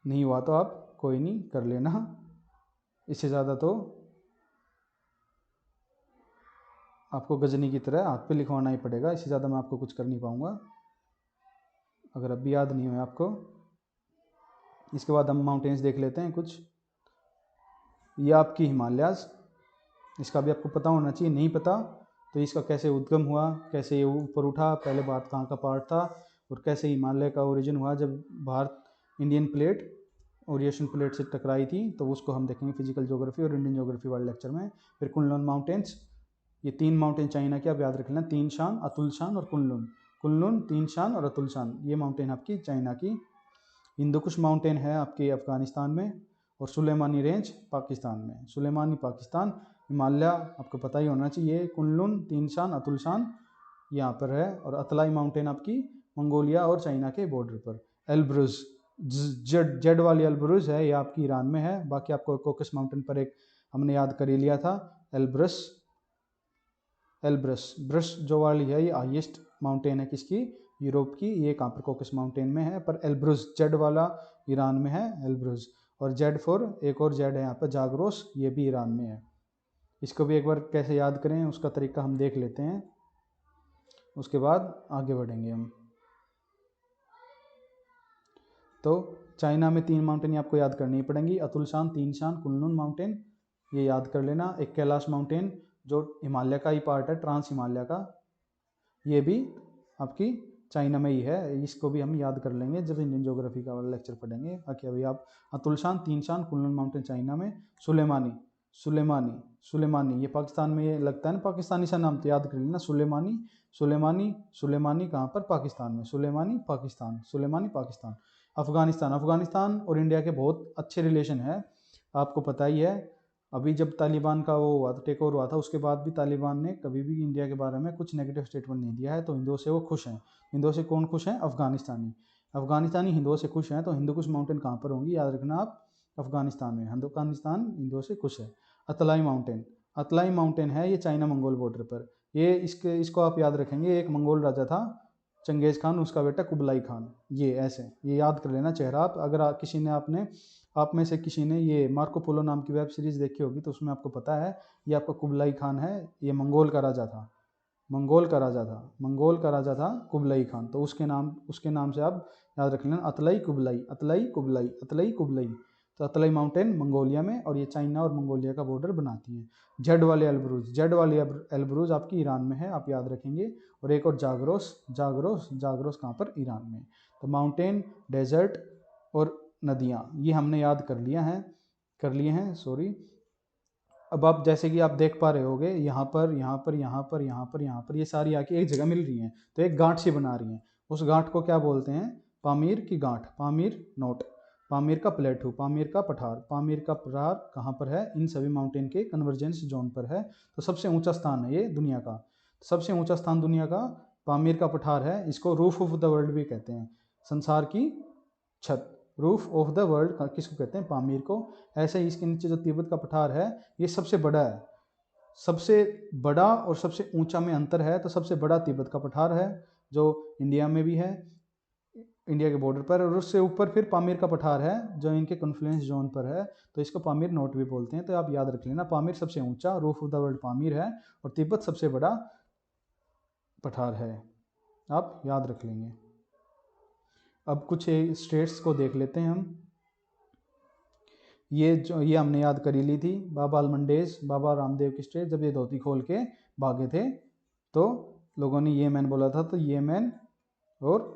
नहीं हुआ तो आप कोई नहीं, कर लेना। इससे ज़्यादा तो आपको गजनी की तरह हाथ पे लिखवाना ही पड़ेगा, इससे ज़्यादा मैं आपको कुछ कर नहीं पाऊँगा अगर अब भी याद नहीं हुआ आपको। इसके बाद हम माउंटेन्स देख लेते हैं कुछ। ये आपकी हिमालयाज़, इसका भी आपको पता होना चाहिए। नहीं पता तो इसका कैसे उद्गम हुआ, कैसे ये ऊपर उठा, पहले भारत कहाँ का पार्ट था, और कैसे हिमालय का ओरिजिन हुआ जब भारत इंडियन प्लेट और एशियन प्लेट से टकराई थी, तो उसको हम देखेंगे फिजिकल ज्योग्राफी और इंडियन ज्योग्राफी वाले लेक्चर में। फिर कुनलुन माउंटेन्स, ये 3 माउंटेन चाइना के, आप याद रख लेना, तीन शान, अतुल शान और कुनलुन, तीन शान और अतुल शान, ये माउंटेन आपकी चाइना की। हिंदुकुश माउंटेन है आपके अफगानिस्तान में, और सुलेमानी रेंज पाकिस्तान में। सुलेमानी पाकिस्तान, हिमालय आपको पता ही होना चाहिए। कुनलुन, तीन शान, अतुल शान यहाँ पर है, और अतलाई माउंटेन आपकी मंगोलिया और चाइना के बॉर्डर पर। एल्ब्रुज, जेड वाली एल्ब्रुज है, ये आपकी ईरान में है। बाकी आपको कोकस माउंटेन पर एक हमने याद कर ही लिया था, एल्ब्रस जो वाली है, ये हाईएस्ट माउंटेन है किसकी? यूरोप की। ये कहाँ पर? कोकस माउंटेन में है। पर एल्ब्रुस जेड वाला ईरान में है, एल्ब्रुस। और जेड फोर, एक और जेड है यहाँ पर, जागरोस, ये भी ईरान में है। इसको भी एक बार कैसे याद करें उसका तरीका हम देख लेते हैं, उसके बाद आगे बढ़ेंगे हम। तो चाइना में 3 माउंटेन आपको याद करनी पड़ेंगी, अतुल शान, तीन शान, कुनलुन माउंटेन, ये याद कर लेना। एक कैलाश माउंटेन जो हिमालय का ही पार्ट है, ट्रांस हिमालय का, ये भी आपकी चाइना में ही है। इसको भी हम याद कर लेंगे जब इंडियन ज्योग्राफी का वाला लेक्चर पढ़ेंगे। बाकी अभी आप अतुल शान, तीन शान, कुनलुन माउंटेन चाइना में। सुलेमानी ये पाकिस्तान में, ये लगता है ना पाकिस्तानी सा नाम, तो याद कर लेना सुलेमानी कहाँ पर? पाकिस्तान में। सुलेमानी पाकिस्तान। अफगानिस्तान और इंडिया के बहुत अच्छे रिलेशन है। आपको पता ही है, अभी जब तालिबान का वो हुआ था, टेक ओवर हुआ था, उसके बाद भी तालिबान ने कभी भी इंडिया के बारे में कुछ नेगेटिव स्टेटमेंट नहीं दिया है। तो हिंदुओं से वो खुश हैं। हिंदुओं से कौन खुश हैं? अफगानिस्तानी। अफगानिस्तानी हिंदुओं से खुश हैं। तो हिंदू कुश माउंटेन कहाँ पर होंगी? याद रखना आप, अफगानिस्तान में। अफगानिस्तान हिंदुओं से खुश है। अतलाई माउंटेन, अतलाई माउंटेन है ये चाइना मंगोल बॉर्डर पर। ये इसको आप याद रखेंगे। एक मंगोल राजा था चंगेज खान, उसका बेटा कुबलाई खान। ये ऐसे ये याद कर लेना चेहरा आप। अगर किसी ने आप में से किसी ने ये मार्को पोलो नाम की वेब सीरीज़ देखी होगी तो उसमें आपको पता है ये आपका कुबलाई खान है। ये मंगोल का राजा था, मंगोल का राजा था, मंगोल का राजा था कुबलाई खान। तो उसके नाम से आप याद रख लेना, अतलाई कुबलाई, अतलाई कुबलाई, अतलाई कुबलाई। तो अतलाई माउंटेन मंगोलिया में, और ये चाइना और मंगोलिया का बॉर्डर बनाती है। जेड वाले एल्ब्रूज, जेड वाली एल्ब्रूज आपकी ईरान में है, आप याद रखेंगे। और एक और जागरोस, जागरोस, जागरोस कहाँ पर? ईरान में। तो माउंटेन, डेजर्ट और नदियाँ ये हमने याद कर लिए हैं सॉरी। अब आप जैसे कि आप देख पा रहे होगे, यहाँ पर, यहाँ पर, यहाँ पर, यहाँ पर, यहाँ पर, ये सारी आके एक जगह मिल रही हैं तो एक गांठ सी बना रही हैं। उस गांठ को क्या बोलते हैं? पामीर की गांठ, पामीर नोट, पामीर का प्लेटू, पामीर का पठार। पामीर का पठार कहाँ पर है? इन सभी माउंटेन के कन्वर्जेंस जोन पर है। तो सबसे ऊंचा स्थान है ये दुनिया का, सबसे ऊंचा स्थान दुनिया का पामीर का पठार है। इसको रूफ ऑफ द वर्ल्ड भी कहते हैं, संसार की छत। रूफ ऑफ द वर्ल्ड किसको कहते हैं? पामीर को। ऐसे ही इसके नीचे जो तिब्बत का पठार है ये सबसे बड़ा है, सबसे बड़ा और सबसे ऊंचा में अंतर है। तो सबसे बड़ा तिब्बत का पठार है जो इंडिया में भी है, इंडिया के बॉर्डर पर। और उससे ऊपर फिर पामीर का पठार है जो इनके कॉन्फ्लुएंस जोन पर है, तो इसको पामीर नोट भी बोलते हैं। तो आप याद रख लेना, पामीर सबसे ऊंचा, roof of the world Pamir है, और तिब्बत सबसे बड़ा पठार है, आप याद रख लेंगे। अब कुछ स्टेट्स को देख लेते हैं हम। ये हमने याद करी ली थी, बाबा अलमंडेज, बाबा रामदेव की स्टेट। जब ये धोती खोल के भागे थे तो लोगों ने येमेन बोला था, तो येमेन और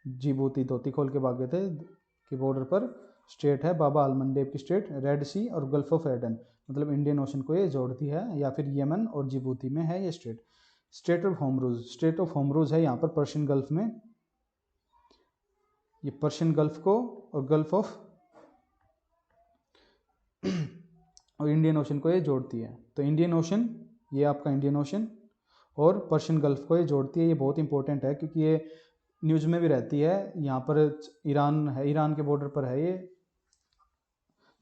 जिबूती धोती खोल के भागे थे के बॉर्डर पर स्टेट है बाबा अलमंडेव की स्टेट। रेड सी और गल्फ ऑफ एडन, मतलब इंडियन ओशन को ये जोड़ती है, या फिर येमन और जिबूती में है ये स्टेट। स्टेट ऑफ होमरूज, स्टेट ऑफ होमरूज है यहाँ पर पर्शियन गल्फ में। ये पर्शियन गल्फ को और गल्फ ऑफ और इंडियन ओशन को ये जोड़ती है। तो इंडियन ओशन, ये आपका इंडियन ओशन और पर्शियन गल्फ को ये जोड़ती है। ये बहुत इंपॉर्टेंट है क्योंकि ये न्यूज़ में भी रहती है। यहाँ पर ईरान है, ईरान के बॉर्डर पर है ये।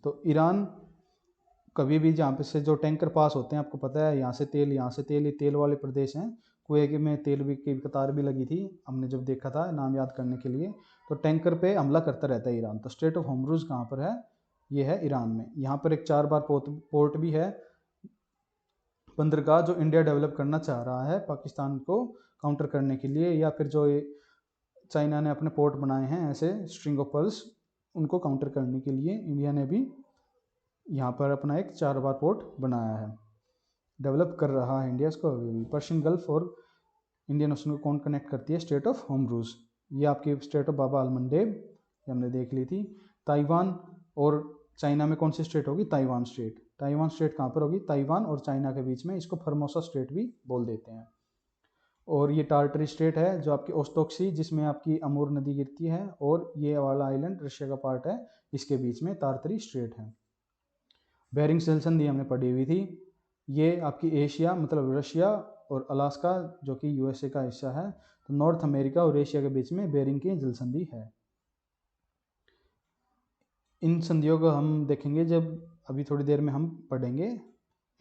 तो ईरान कभी भी जहाँ पे से जो टैंकर पास होते हैं, आपको पता है यहाँ से तेल, ये तेल वाले प्रदेश हैं। कुएं में तेल भी की कतार भी लगी थी, हमने जब देखा था नाम याद करने के लिए। तो टैंकर पे हमला करता रहता है ईरान। तो स्टेट ऑफ होमरूज कहाँ पर है? ये है ईरान में। यहाँ पर एक 4 बार पोर्ट भी है, बंदरगाह, जो इंडिया डेवलप करना चाह रहा है पाकिस्तान को काउंटर करने के लिए, या फिर जो चाइना ने अपने पोर्ट बनाए हैं ऐसे स्ट्रिंग ऑफ पर्ल्स, उनको काउंटर करने के लिए इंडिया ने भी यहाँ पर अपना एक 4 बार पोर्ट बनाया है, डेवलप कर रहा है इंडिया इसको अभी भी। पर्शियन गल्फ और इंडियन ओशन को कौन कनेक्ट करती है? स्टेट ऑफ होमरूज। ये आपकी स्टेट ऑफ बाबा अलमंडेब, ये हमने देख ली थी। ताइवान और चाइना में कौन सी स्टेट होगी? Taiwan state. ताइवान स्टेट कहाँ पर होगी? ताइवान और चाइना के बीच में। इसको फॉर्मोसा स्टेट भी बोल देते हैं। और ये टार्टरी स्टेट है जो आपकी ओस्टोक सी, जिसमें आपकी अमूर नदी गिरती है, और ये वाला आइलैंड रशिया का पार्ट है, इसके बीच में टार्टरी स्टेट है। बेरिंग जल संधि हमने पढ़ी हुई थी। ये आपकी एशिया, मतलब रशिया और अलास्का जो कि यूएसए का हिस्सा है, तो नॉर्थ अमेरिका और एशिया के बीच में बेरिंग की जल संधि है। इन संधियों को हम देखेंगे जब अभी थोड़ी देर में हम पढ़ेंगे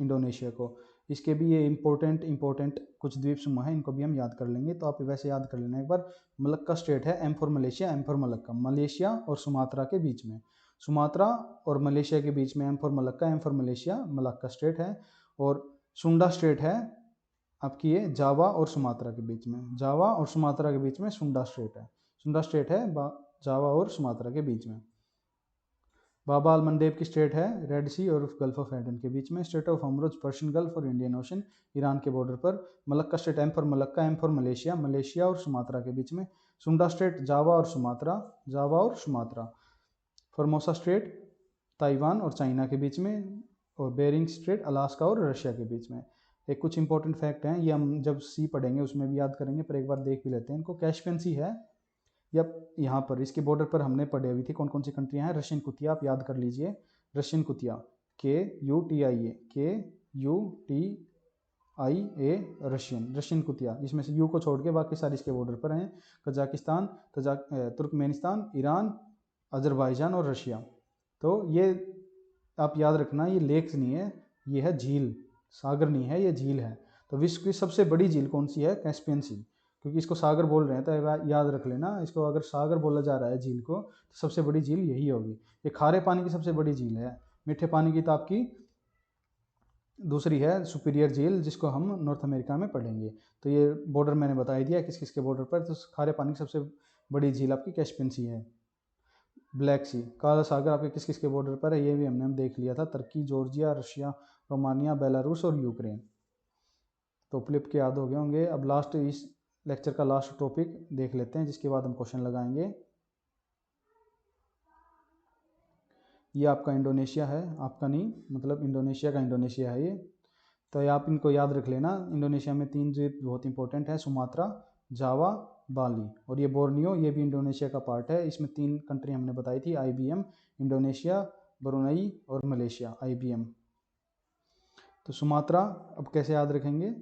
इंडोनेशिया को। इसके भी ये इम्पोर्टेंट कुछ द्वीप समूह हैं, इनको भी हम याद कर लेंगे। तो आप वैसे याद कर लेना एक बार। मलक्का स्टेट है, M for Malaysia, M for Malacca, Malaysia और सुमात्रा के बीच में। सुमात्रा और मलेशिया के बीच में M for Malacca, M for Malaysia, Malacca state है। और सुंडा स्टेट है आपकी ये जावा और सुमात्रा के बीच में, जावा और सुमात्रा के बीच में सुंडा स्टेट है। सुंडा स्टेट है जावा और सुमात्रा के बीच में। बाबा अलमंडेब की स्टेट है रेड सी और गल्फ ऑफ एडन के बीच में। स्टेट ऑफ होमरूज पर्शियन गल्फ और इंडियन ओशन, ईरान के बॉर्डर पर। Malacca strait M for Malacca, M for Malaysia, Malaysia और सुमात्रा के बीच में। सुंडा स्टेट जावा और सुमात्रा, जावा और सुमात्रा। फॉर्मोसा स्टेट ताइवान और चाइना के बीच में। और बेरिंग स्ट्रेट अलास्का और रशिया के बीच में। एक कुछ इंपॉर्टेंट फैक्ट हैं, ये हम जब सी पढ़ेंगे उसमें भी याद करेंगे, पर एक बार देख भी लेते हैं इनको। कैस्पियन सी है, या यहाँ पर इसके बॉर्डर पर हमने पढ़ी हुई थी कौन कौन सी कंट्रियाँ हैं। रशियन कुतिया आप याद कर लीजिए, रशियन कुतिया, KUTIA रशियन, रशियन कुतिया। इसमें से यू को छोड़ के बाकी सारी इसके बॉर्डर पर हैं, कजाकिस्तान, तुर्कमेनिस्तान, ईरान, अजरबैजान और रशिया। तो ये आप याद रखना, ये लेक्स नहीं है, ये है झील, सागर नहीं है, ये झील है। तो विश्व की सबसे बड़ी झील कौन सी है? कैस्पियन सी, क्योंकि इसको सागर बोल रहे हैं तो याद रख लेना, इसको अगर सागर बोला जा रहा है झील को, तो सबसे बड़ी झील यही होगी। ये खारे पानी की सबसे बड़ी झील है, मीठे पानी की तो आपकी दूसरी है सुपीरियर झील, जिसको हम नॉर्थ अमेरिका में पढ़ेंगे। तो ये बॉर्डर मैंने बता ही दिया किस किस के बॉर्डर पर। तो खारे पानी की सबसे बड़ी झील आपकी कैस्पियन सी है। ब्लैक सी, काला सागर आपके किस किस के बॉर्डर पर है, ये भी हमने देख लिया था, तुर्की, जॉर्जिया, रशिया, रोमानिया, बेलारूस और यूक्रेन। तो फ्लिप के याद हो गए होंगे। अब लास्ट इस लेक्चर का लास्ट टॉपिक देख लेते हैं, जिसके बाद हम क्वेश्चन लगाएंगे। ये आपका इंडोनेशिया है, आपका नहीं, मतलब इंडोनेशिया का इंडोनेशिया है ये। तो ये आप इनको याद रख लेना। इंडोनेशिया में 3 द्वीप बहुत इंपॉर्टेंट है, सुमात्रा, जावा, बाली, और ये बोर्नियो, ये भी इंडोनेशिया का पार्ट है। इसमें 3 कंट्री हमने बताई थी, IBM, इंडोनेशिया, ब्रुनई और मलेशिया, IBM। तो सुमात्रा अब कैसे याद रखेंगे?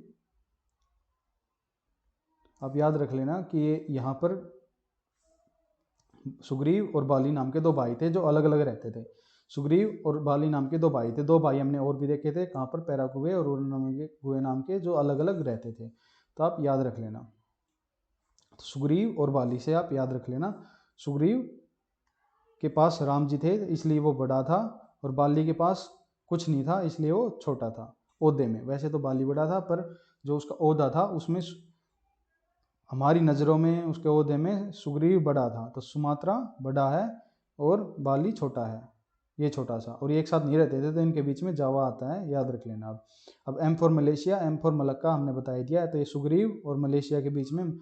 आप याद रख लेना कि ये यहाँ पर सुग्रीव और बाली नाम के 2 भाई थे जो अलग अलग रहते थे। सुग्रीव और बाली नाम के 2 भाई थे। 2 भाई हमने और भी देखे थे, कहाँ पर? पैरागुए और उरुगुए नाम के, जो अलग अलग रहते थे। तो आप याद रख लेना। तो सुग्रीव और बाली से आप याद रख लेना, सुग्रीव के पास राम जी थे इसलिए वो बड़ा था, और बाली के पास कुछ नहीं था इसलिए वो छोटा था ओहदे में। वैसे तो बाली बड़ा था, पर जो उसका ओहदा था उसमें हमारी नज़रों में उसके ओहदे में सुग्रीव बड़ा था। तो सुमात्रा बड़ा है और बाली छोटा है, ये छोटा सा, और ये एक साथ नहीं रहते थे, तो इनके बीच में जावा आता है, याद रख लेना। अब M for Malaysia, M for Malacca हमने बता दिया है। तो ये सुग्रीव और मलेशिया के बीच में,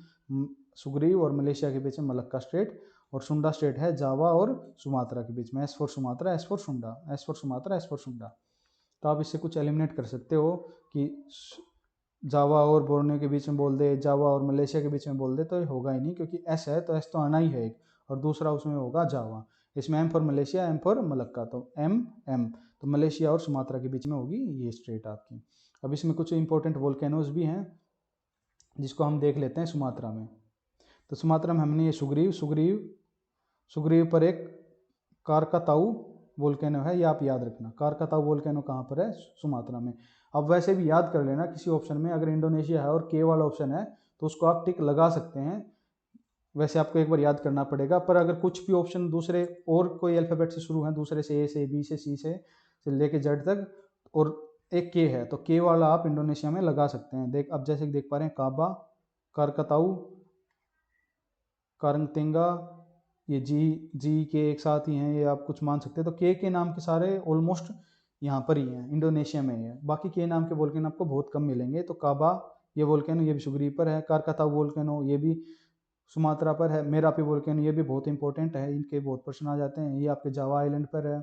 सुग्रीव और मलेशिया के बीच में मलक्का स्टेट, और सुंडा स्टेट है जावा और सुमात्रा के बीच में। S for Sumatra, S for सुंडा, S for Sumatra, S for सुंडा। तो आप इससे कुछ एलिमिनेट कर सकते हो कि जावा और बोर्नियो के बीच में बोल दे, जावा और मलेशिया के बीच में बोल दे, तो ये होगा ही नहीं, क्योंकि एस है तो एस तो आना ही है एक, और दूसरा उसमें होगा जावा। इसमें M for Malaysia, M for Malacca, तो M तो मलेशिया और सुमात्रा के बीच में होगी ये स्टेट आपकी। अब इसमें कुछ इंपॉर्टेंट वोल्केनोज भी हैं जिसको हम देख लेते हैं सुमात्रा में। तो सुमात्रा में हमने ये सुग्रीव पर एक कारकाताऊ वोल्केनो है, ये आप याद रखना। कारकाताऊ वोल्केनो कहाँ पर है? सुमात्रा में। अब वैसे भी याद कर लेना, किसी ऑप्शन में अगर इंडोनेशिया है और K वाला ऑप्शन है तो उसको आप टिक लगा सकते हैं। वैसे आपको एक बार याद करना पड़ेगा, पर अगर कुछ भी ऑप्शन दूसरे और कोई अल्फ़ाबेट से शुरू हैं, दूसरे से A से B से C से लेके Z तक, और एक K है, तो K वाला आप इंडोनेशिया में लगा सकते हैं। देख, अब जैसे देख पा रहे हैं, काबा, कारकाताऊ, कारंगतेंगा, ये जी के एक साथ ही हैं, ये आप कुछ मान सकते हैं। तो के नाम के सारे ऑलमोस्ट यहाँ पर ही हैं, इंडोनेशिया में ही है। बाकी के नाम के वोल्केनो आपको बहुत कम मिलेंगे। तो काबा ये वोल्केनो, ये भी सुग्रीव पर है। कारकाताऊ वोल्केनो ये भी सुमात्रा पर है। मेरापी वोल्केनो ये भी बहुत इंपॉर्टेंट है, इनके बहुत प्रश्न आ जाते हैं। ये आपके जावा आइलैंड पर है।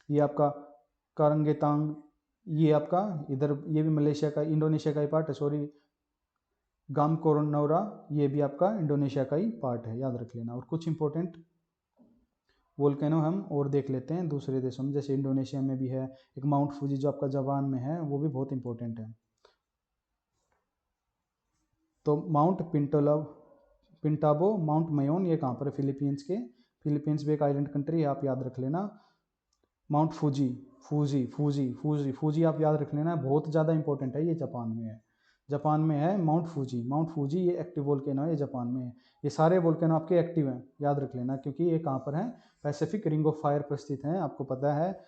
ये आपका कारंगेतांग, ये आपका इधर, ये भी मलेशिया का, इंडोनेशिया का ही पार्ट है, सॉरी। गामकोरनौरा ये भी आपका इंडोनेशिया का ही पार्ट है, याद रख लेना। और कुछ इंपॉर्टेंट वोल्केनो हम और देख लेते हैं दूसरे देशों में, जैसे इंडोनेशिया में भी है एक माउंट फूजी जो आपका जापान में है, वो भी बहुत इंपॉर्टेंट है। तो माउंट पिंटाबो, माउंट मयोन, ये कहाँ पर है? फिलीपींस के, फिलीपींस भी एक आइलैंड कंट्री है, आप याद रख लेना। माउंट फूजी आप याद रख लेना, बहुत ज़्यादा इंपॉर्टेंट है, ये जापान में है। जापान में है माउंट फूजी ये एक्टिव वोल्केनो है, ये जापान में है। ये सारे वोल्केनो आपके एक्टिव हैं, याद रख लेना, क्योंकि ये कहाँ पर हैं? पैसिफिक रिंग ऑफ फायर पर स्थित हैं, आपको पता है।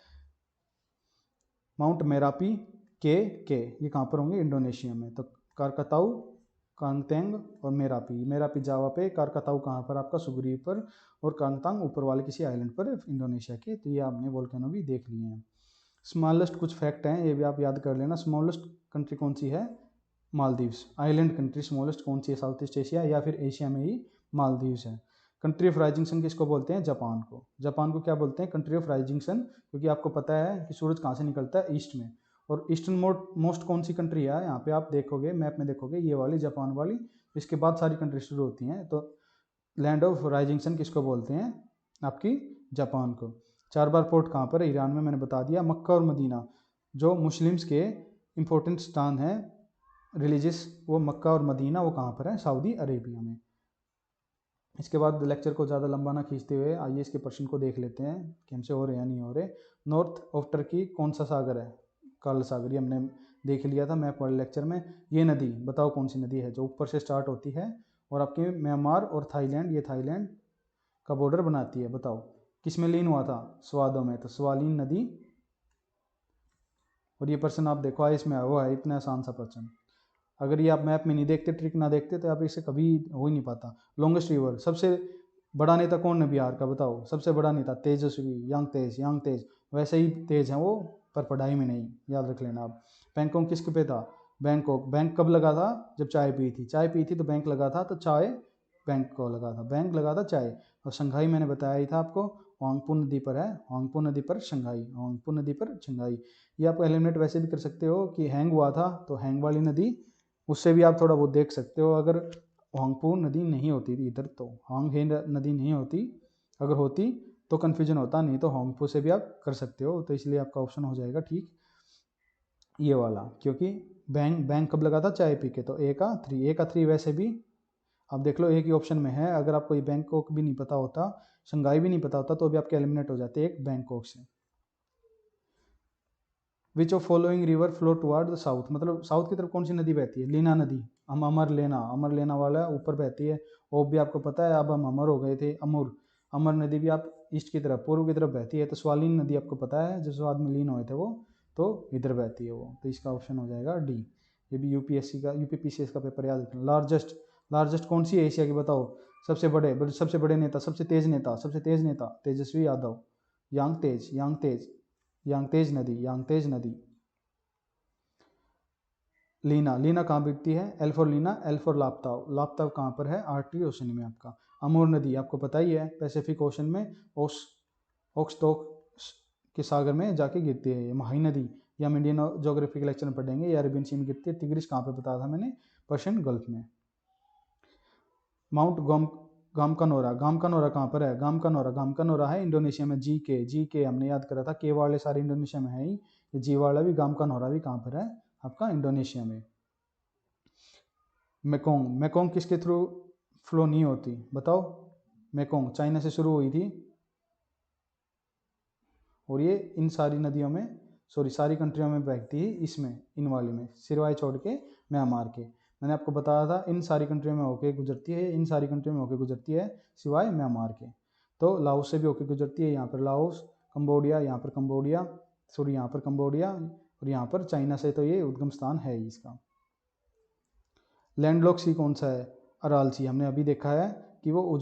माउंट मेरापी के ये कहाँ पर होंगे? इंडोनेशिया में। तो कारकाताऊ, कांगतेंग और मेरापी जावा पे, कारकाताऊ कहाँ पर? आपका सुग्रीव पर, और कांगतांग ऊपर वाले किसी आइलैंड पर इंडोनेशिया के। तो ये आपने वोल्केनो भी देख लिए हैं। स्मॉलेस्ट कुछ फैक्ट हैं, ये भी आप याद कर लेना। स्मॉलेस्ट कंट्री कौन सी है? मालदीव्स, आइलैंड कंट्री स्मॉलेस्ट कौन सी है? साउथ ईस्ट एशिया या फिर एशिया में ही मालदीव्स है। कंट्री ऑफ राइजिंग सन किसको बोलते हैं? जापान को। जापान को क्या बोलते हैं? कंट्री ऑफ राइजिंग सन, क्योंकि आपको पता है कि सूरज कहाँ से निकलता है? ईस्ट में। और ईस्टर्न मोस्ट कौन सी कंट्री है? यहाँ पे आप देखोगे, मैप में देखोगे, ये वाली जापान वाली, इसके बाद सारी कंट्री शुरू होती हैं। तो लैंड ऑफ राइजिंग सन किसको बोलते हैं? आपकी जापान को। 4 बार पोर्ट कहाँ पर है? ईरान में, मैंने बता दिया। मक्का और मदीना जो मुस्लिम्स के इम्पोर्टेंट स्थान है रिलीजियस, वो मक्का और मदीना वो कहाँ पर है? सऊदी अरेबिया में। इसके बाद लेक्चर को ज़्यादा लंबा ना खींचते हुए आइए इसके प्रश्न को देख लेते हैं कि हमसे हो रहे या नहीं हो रहे। नॉर्थ ऑफ टर्की कौन सा सागर है? काला सागर, ये हमने देख लिया था मैप वाले लेक्चर में। ये नदी बताओ कौन सी नदी है जो ऊपर से स्टार्ट होती है और आपके म्यांमार और थाईलैंड, ये थाईलैंड का बॉर्डर बनाती है। बताओ किस में लीन हुआ था? स्वादों में। तो स्वालीन नदी। और ये प्रश्न आप देखो आइस में वो है, इतना आसान सा प्रश्न। अगर ये आप मैप में नहीं देखते, ट्रिक ना देखते, तो आप इसे कभी हो ही नहीं पाता। लॉन्गेस्ट रिवर, सबसे बड़ा नेता कौन है बिहार का? बताओ सबसे बड़ा नेता। तेजस्वी, यांग तेज, वैसे ही तेज हैं वो, पर पढ़ाई में नहीं, याद रख लेना आप। बैंकॉक किसके पे था? बैंकॉक। बैंक कब लगा था? जब चाय पी थी। चाय पी थी तो बैंक लगा था, तो चाय बैंक को लगा था, बैंक लगा था चाय। और शंघाई मैंने बताया ही था आपको, होंगपो नदी पर है, होंगपो नदी पर शंघाई, होंगपो नदी पर शंघाई। ये आप एलिमिनेट वैसे भी कर सकते हो कि हैंग हुआ था तो हैंग वाली नदी, उससे भी आप थोड़ा बहुत देख सकते हो। अगर होंगपो नदी नहीं होती थी इधर, तो होंग हे नदी नहीं होती, अगर होती तो कन्फ्यूजन होता, नहीं तो होंगपो से भी आप कर सकते हो। तो इसलिए आपका ऑप्शन हो जाएगा ठीक ये वाला, क्योंकि बैंक बैंक कब लगा था? चाय पी के। तो ए का थ्री वैसे भी आप देख लो एक ही ऑप्शन में है। अगर आपको ये बैंकॉक भी नहीं पता होता, शंघाई भी नहीं पता होता, तो भी आपके एलिमिनेट हो जाते एक बैंकॉक से। Which of following river flow toward the south, मतलब साउथ की तरफ कौन सी नदी बहती है? लीना नदी। हम अमर लेना वाला ऊपर बहती है, वो भी आपको पता है। अब हम अमर हो गए थे, अमर नदी भी आप ईस्ट की तरफ, पूर्व की तरफ बहती है। तो स्वालीन नदी आपको पता है, जो स्वाद में लीन हुए थे वो, तो इधर बहती है वो। तो इसका ऑप्शन हो जाएगा डी। ये भी यूपीएससी का, यूपीपीसीएस का पेपर याद रखना। लार्जेस्ट कौन सी है एशिया की? बताओ। सबसे बड़े नेता, सबसे तेज नेता तेजस्वी यादव। यांगतेज नदी। लीना कहाँ बिकती है? L for Lena, L for Laptev कहाँ पर है? आर्कटिक ओशन में आपका। अमूर नदी आपको पता ही है, पैसिफिक ओशन में ओक्सटोक के सागर में जाके गिरती है। महाई नदी, ये हम इंडियन ज्योग्राफी के लेक्चर में पढ़ेंगे। ये अरेबियन सी में गिरती है। टिग्रिस कहाँ पे बताया था मैंने? पर्शियन गल्फ में। माउंट गामकानोरा कहाँ पर है? गामकानोरा है इंडोनेशिया में। जी के हमने याद करा था, के वाले सारे इंडोनेशिया में है ही, ये जी वाला भी, गामकानोरा भी कहाँ पर है? आपका इंडोनेशिया में। मेकोंग किसके थ्रू फ्लो नहीं होती? बताओ। मेकोंग चाइना से शुरू हुई थी और ये इन सारी नदियों में, सारी कंट्रियों में बहती है, इसमें इन वाली में, सिरवाई छोड़ के म्यांमार के। मैंने आपको बताया था इन सारी कंट्रियों में होके गुजरती है, इन सारी कंट्रियों में होके गुजरती है सिवाय म्यांमार के। तो लाओस से भी होके गुजरती है, यहाँ पर लाओस, कंबोडिया, यहाँ पर कंबोडिया, यहाँ पर कंबोडिया, और यहाँ पर चाइना से तो ये उद्गम स्थान है ही इसका। लैंडलॉक सी कौन सा है? अराल सी। हमने अभी देखा है कि वो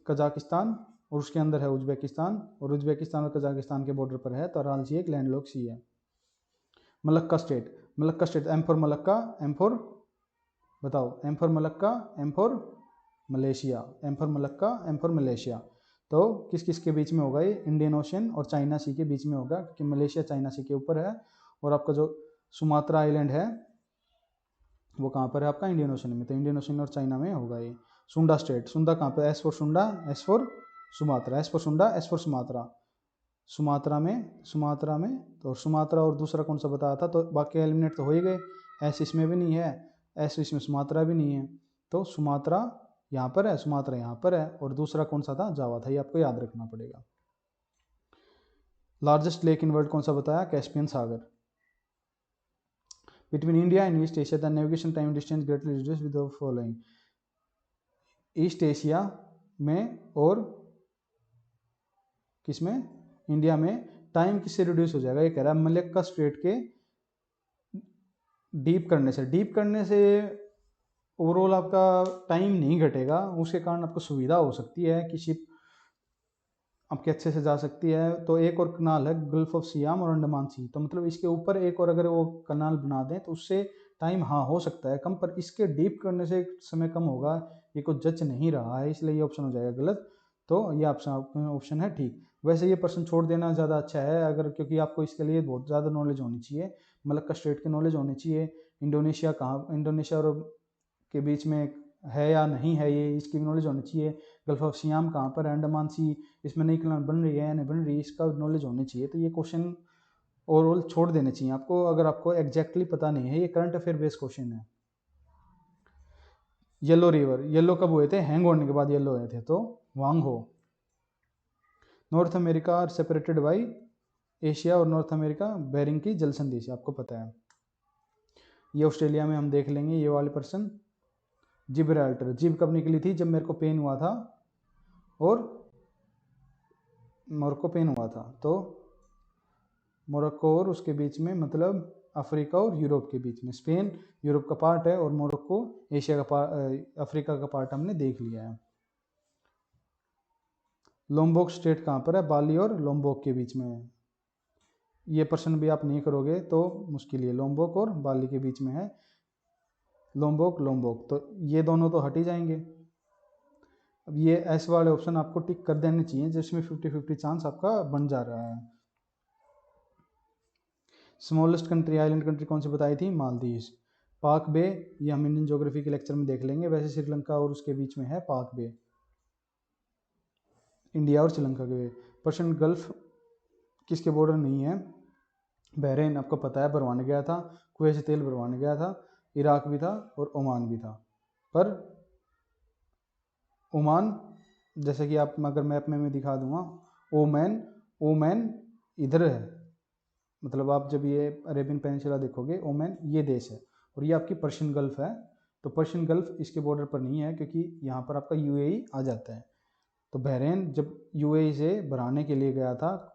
कजाकिस्तान और उसके अंदर है उज्बेकिस्तान, और उज्बेकिस्तान और कजाकिस्तान के बॉर्डर पर है, तो अराल सी एक लैंडलॉक सी है। Malacca strait, M for Malacca, M for बताओ, M for Malacca, M for Malaysia, M for Malacca, M for Malaysia. तो किस किस के बीच में होगा ये? इंडियन ओशन और चाइना सी के बीच में होगा, क्योंकि मलेशिया चाइना सी के ऊपर है। और आपका जो सुमात्रा आइलैंड है वो कहाँ पर है? आपका इंडियन ओशन में। तो इंडियन ओशन और चाइना में होगा ये। सुंडा स्टेट, सुंडा कहाँ पे? एस फॉर सुंडा, S for Sumatra, S for सुंडा, एस फॉर सुमात्रा। सुमात्रा में तो सुमात्रा और दूसरा कौन सा बताया था? तो बाकी एलिमिनेट तो हो ही गए। एस इसमें भी नहीं है, एस इसमें, सुमात्रा भी नहीं है। तो सुमात्रा यहाँ पर है, सुमात्रा यहाँ पर है, और दूसरा कौन सा था? जावा था। ये आपको याद रखना पड़ेगा। लार्जेस्ट लेक इन वर्ल्ड कौन सा बताया? Caspian Sagar. Between India and East Asia, the navigation time distance greatly reduced with the following. East Asia में और किसमें? इंडिया में टाइम किससे रिड्यूस हो जाएगा? ये कह रहा है मलक्का स्ट्रेट के डीप करने से ओवरऑल आपका टाइम नहीं घटेगा, उसके कारण आपको सुविधा हो सकती है कि शिप आपके अच्छे से जा सकती है। तो एक और कनाल है गल्फ ऑफ सियाम और अंडमान सी, तो मतलब इसके ऊपर एक और अगर वो कनाल बना दें तो उससे टाइम हाँ हो सकता है कम, पर इसके डीप करने से समय कम होगा, ये कुछ जच नहीं रहा है, इसलिए ये ऑप्शन हो जाएगा गलत। तो ये ऑप्शन है ठीक। वैसे ये प्रश्न छोड़ देना ज़्यादा अच्छा है, अगर, क्योंकि आपको इसके लिए बहुत ज़्यादा नॉलेज होनी चाहिए, मलक्का स्ट्रेट की नॉलेज होनी चाहिए। इंडोनेशिया और के बीच में है या नहीं है, ये इसकी भी नॉलेज होनी चाहिए। गल्फ ऑफ सियाम कहाँ पर है, अंडमान सी इसमें नई कनाल बन रही है या नहीं बन रही, इसका नॉलेज होनी चाहिए। तो ये क्वेश्चन ओवरऑल छोड़ देने चाहिए आपको, अगर आपको एग्जैक्टली पता नहीं है। ये करंट अफेयर बेस्ड क्वेश्चन है। येलो रिवर, येलो कब हुए थे, हैंग होने के बाद येलो हुए थे, तो वांग हो। North America are separated by, Asia और नॉर्थ अमेरिका बेरिंग की जल संधि से, आपको पता है। ये ऑस्ट्रेलिया में हम देख लेंगे ये वाले पर्सन। जिब्राल्टर, जिब कब निकली थी, जब मेरे को पेन हुआ था और मोरक्को पेन हुआ था, तो मोरक्को और उसके बीच में, मतलब अफ्रीका और यूरोप के बीच में। स्पेन यूरोप का पार्ट है और मोरक्को एशिया का पार्ट, अफ्रीका का पार्ट हमने देख लिया है। लोम्बोक स्टेट कहाँ पर है, बाली और लोम्बोक के बीच में है। ये प्रश्न भी आप नहीं करोगे तो मुश्किल है, लोम्बोक और बाली के बीच में है, लोम्बोक लोम्बोक, तो ये दोनों तो हट ही जाएंगे। अब ये ऐसे वाले ऑप्शन आपको टिक कर देने चाहिए जिसमें 50-50 चांस आपका बन जा रहा है। स्मॉलेस्ट कंट्री, आइलैंड कंट्री कौन सी बताई थी, मालदीव्स। पाक बे, ये हम इंडियन ज्योग्राफी के लेक्चर में देख लेंगे। वैसे श्रीलंका और उसके बीच में है पाक बे, इंडिया और श्रीलंका के। पर्शियन गल्फ किसके बॉर्डर नहीं है, बहरीन आपको पता है भरवाने गया था, कुवैत से तेल भरवाने गया था, इराक भी था और ओमान भी था। पर ओमान, जैसे कि आप अगर मैप में मैं दिखा दूंगा, ओमान, ओमान इधर है, मतलब आप जब ये अरेबियन पेनिनसुला देखोगे, ओमान ये देश है और ये आपकी पर्शियन गल्फ है। तो पर्शियन गल्फ इसके बॉर्डर पर नहीं है क्योंकि यहाँ पर आपका यूएई आ जाता है। तो बहरीन जब यूएई से भराने के लिए गया था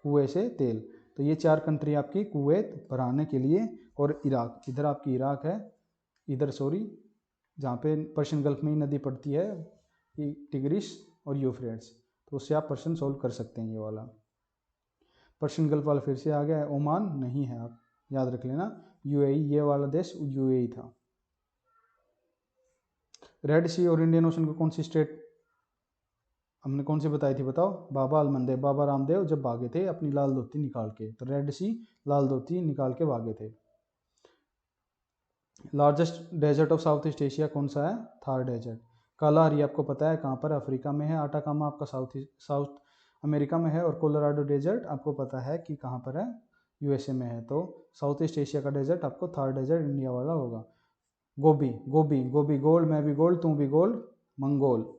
कुएं से तेल, तो ये 4 कंट्री आपकी, कुवैत भराने के लिए और इराक, इधर आपकी इराक है, इधर सॉरी, जहाँ पे पर्शियन गल्फ में ही नदी पड़ती है, टिग्रिस और यूफ्रेट्स, तो उससे आप पर्शियन सोल्व कर सकते हैं। ये वाला पर्शियन गल्फ वाला फिर से आ गया है, ओमान नहीं है, आप याद रख लेना। यूएई, ये वाला देश यूएई था। रेड सी और इंडियन ओशन को कौन सी स्टेट हमने कौन सी बताई थी, बताओ। बाबा अलमंदेव, बाबा रामदेव जब भागे थे अपनी लाल धोती निकाल के, तो रेड सी लाल धोती निकाल के भागे थे। Largest desert of south east Asia कौन सा है, थार डेजर्ट। कालाहारी आपको पता है कहाँ पर, अफ्रीका में है। आटाकामा आपका साउथ अमेरिका में है और कोलोराडो डेजर्ट आपको पता है कि कहाँ पर है, यूएसए में है। तो साउथ ईस्ट एशिया का डेजर्ट आपको थार डेजर्ट इंडिया वाला होगा। गोबी, गोबी, गोबी गोल्ड, मैं भी गोल्ड तू भी गोल्ड, मंगोल।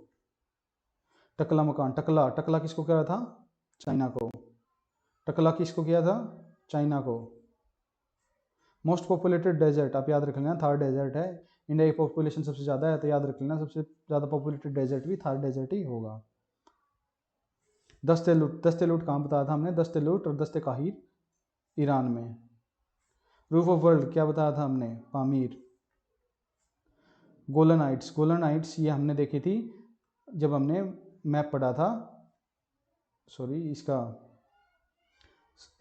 टकला मकान, टकला, टकला किसको कह रहा था, चाइना को। टकला किसको किया था, चाइना को। मोस्ट पॉपुलेटेड डेजर्ट आप याद रख लेना, थार डेजर्ट है। इंडिया की पॉपुलेशन सबसे ज़्यादा है तो याद रख लेना सबसे ज़्यादा पॉपुलेटेड डेजर्ट भी थार डेजर्ट ही होगा। दस्ते लूट, दस्ते लूट कहाँ बताया था हमने, दस्ते लूट और दस्ते काहिर ईरान में। रूफ ऑफ वर्ल्ड क्या बताया था हमने, Pamir. Golan Heights, Golan Heights ये हमने देखी थी जब हमने मैप पढ़ा था, सॉरी इसका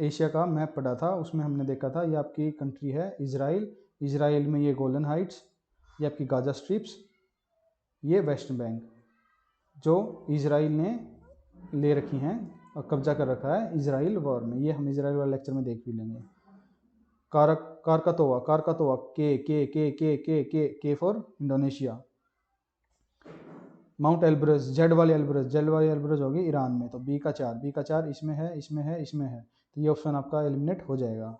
एशिया का मैप पढ़ा था, उसमें हमने देखा था ये आपकी कंट्री है इजराइल, इजराइल में ये गोलन हाइट्स, ये आपकी गाजा स्ट्रिप्स, ये वेस्ट बैंक, जो इजराइल ने ले रखी हैं और कब्जा कर रखा है इजराइल वॉर में। ये हम इजराइल वाले लेक्चर में देख भी लेंगे। कारकातोआ, कारकातोआ, के for Indonesia. Mount Elbrus, Z वाली एल्ब्रस, जेड वाली एल्ब्रस होगी ईरान में, तो बी का 4, बी का 4 इसमें है, इसमें है, इसमें है, तो ये ऑप्शन आपका एलिमिनेट हो जाएगा।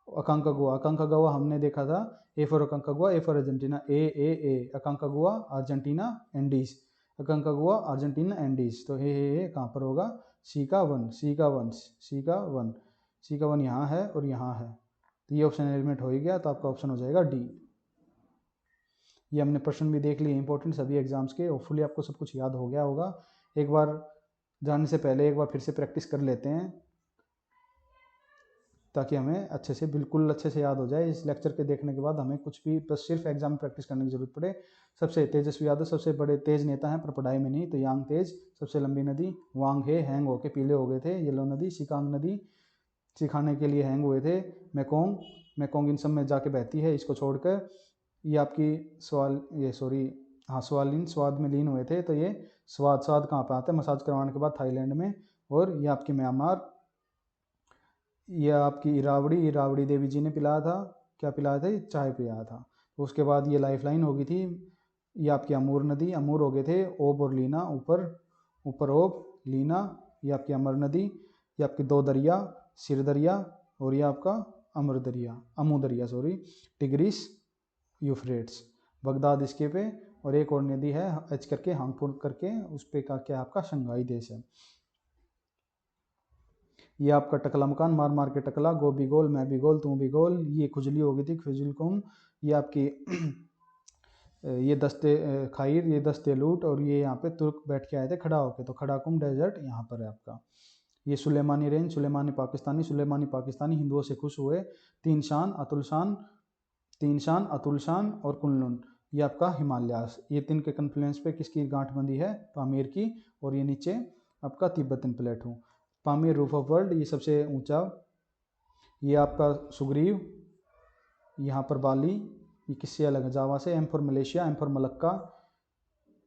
अकांकागुआ, अकांकागुआ हमने देखा था, A for अकांकागुआ, A for Argentina, A अकांकागुआ Argentina Andes, अकांकागुआ Argentina Andes, तो हे कहाँ पर होगा, सी का 1, सी का 1, सी का 1, सी का 1 यहाँ है और यहाँ है, तो ये ऑप्शन एलिमिनेट हो ही गया, तो आपका ऑप्शन हो जाएगा डी। ये हमने प्रश्न भी देख लिए इंपॉर्टेंट सभी एग्जाम्स के। होपफुली आपको सब कुछ याद हो गया होगा। एक बार जाने से पहले एक बार फिर से प्रैक्टिस कर लेते हैं ताकि हमें अच्छे से, बिल्कुल अच्छे से याद हो जाए। इस लेक्चर के देखने के बाद हमें कुछ भी बस सिर्फ एग्जाम में प्रैक्टिस करने की जरूरत पड़े। सबसे तेजस्वी यादव सबसे बड़े तेज नेता हैं पर पढ़ाई में नहीं, तो यांग तेज। सबसे लंबी नदी वांग हे, हैंग होके पीले हो गए थे। येलो नदी सिकांग नदी, सिखाने के लिए हैंग हुए थे। मैकोंग, मैकोंग इन सब में जाके बहती है, इसको छोड़कर। ये आपकी स्वालिन, स्वाद में लीन हुए थे, तो ये स्वाद, स्वाद कहाँ पे आता है, मसाज करवाने के बाद थाईलैंड में। और ये आपकी म्यांमार, ये आपकी इरावड़ी, इरावड़ी देवी जी ने पिलाया था, क्या पिलाया था, चाय पिलाया था। उसके बाद ये लाइफ लाइन होगी थी ये आपकी अमूर नदी, अमूर हो गए थे ओब और लीना, ऊपर ऊपर ओब लीना। ये आपकी अमर नदी, ये आपके दो दरिया, सिर दरिया और ये आपका अमर दरिया, अमू दरिया सॉरी, टिग्रिस, यूफ्रेट्स। बगदाद इसके पे, और एक और नदी है एच करके, हांगपुर करके, उस पे का क्या आपका शंघाई देश है। ये आपका टकला मकान, मार मार के टकला, गो भी गोल मैं भी गोल तू भी गोल। ये खुजली हो गई थी, खुजलकुम। ये आपकी ये दस्ते खाइर, ये दस्ते लूट, और ये यहाँ पे तुर्क बैठ के आए थे खड़ा होके, तो खड़ा कुम डेजर्ट यहाँ पर है आपका। ये सुलेमानी रेंज, सुलेमानी पाकिस्तानी हिंदुओं से खुश हुए। तीन शान, अतुल शान और कुनलुन, ये आपका हिमालयास। ये तीन के कन्फ्लुएंस पे किसकी गांठ बंदी है? पामीर की। और ये नीचे आपका Tibetan प्लेटू। Pamir roof of world, ये सबसे ऊंचा। ये आपका सुग्रीव, यहाँ पर बाली, ये किससे अलग है? जावा से। M for Malaysia, M for Malacca,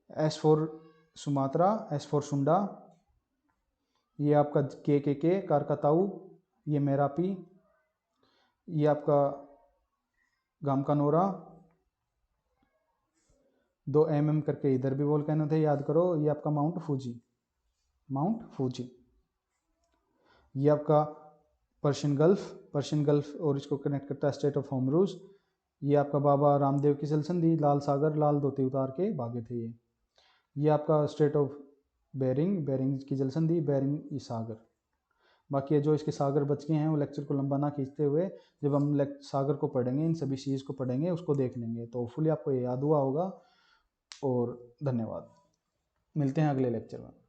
S for Sumatra, S for Sunda. ये आपका के कारकाताऊ, ये मेरापी, ये आपका गामकानोरा। दो एम करके इधर भी वोल्केनो थे, याद करो। ये आपका माउंट फूजी। ये आपका पर्शियन गल्फ और इसको कनेक्ट करता है स्टेट ऑफ होमरूज। ये आपका बाबा रामदेव की जलसंधि, लाल सागर, लाल धोती उतार के भागे थे ये आपका स्टेट ऑफ बेरिंग की जलसंधि, बेरिंग सागर। बाकी जो इसके सागर बच गए हैं वो लेक्चर को लंबा ना खींचते हुए, जब हम सागर को पढ़ेंगे, इन सभी सीरीज को पढ़ेंगे, उसको देख लेंगे, तो फुली आपको ये याद हुआ होगा। और धन्यवाद, मिलते हैं अगले लेक्चर में।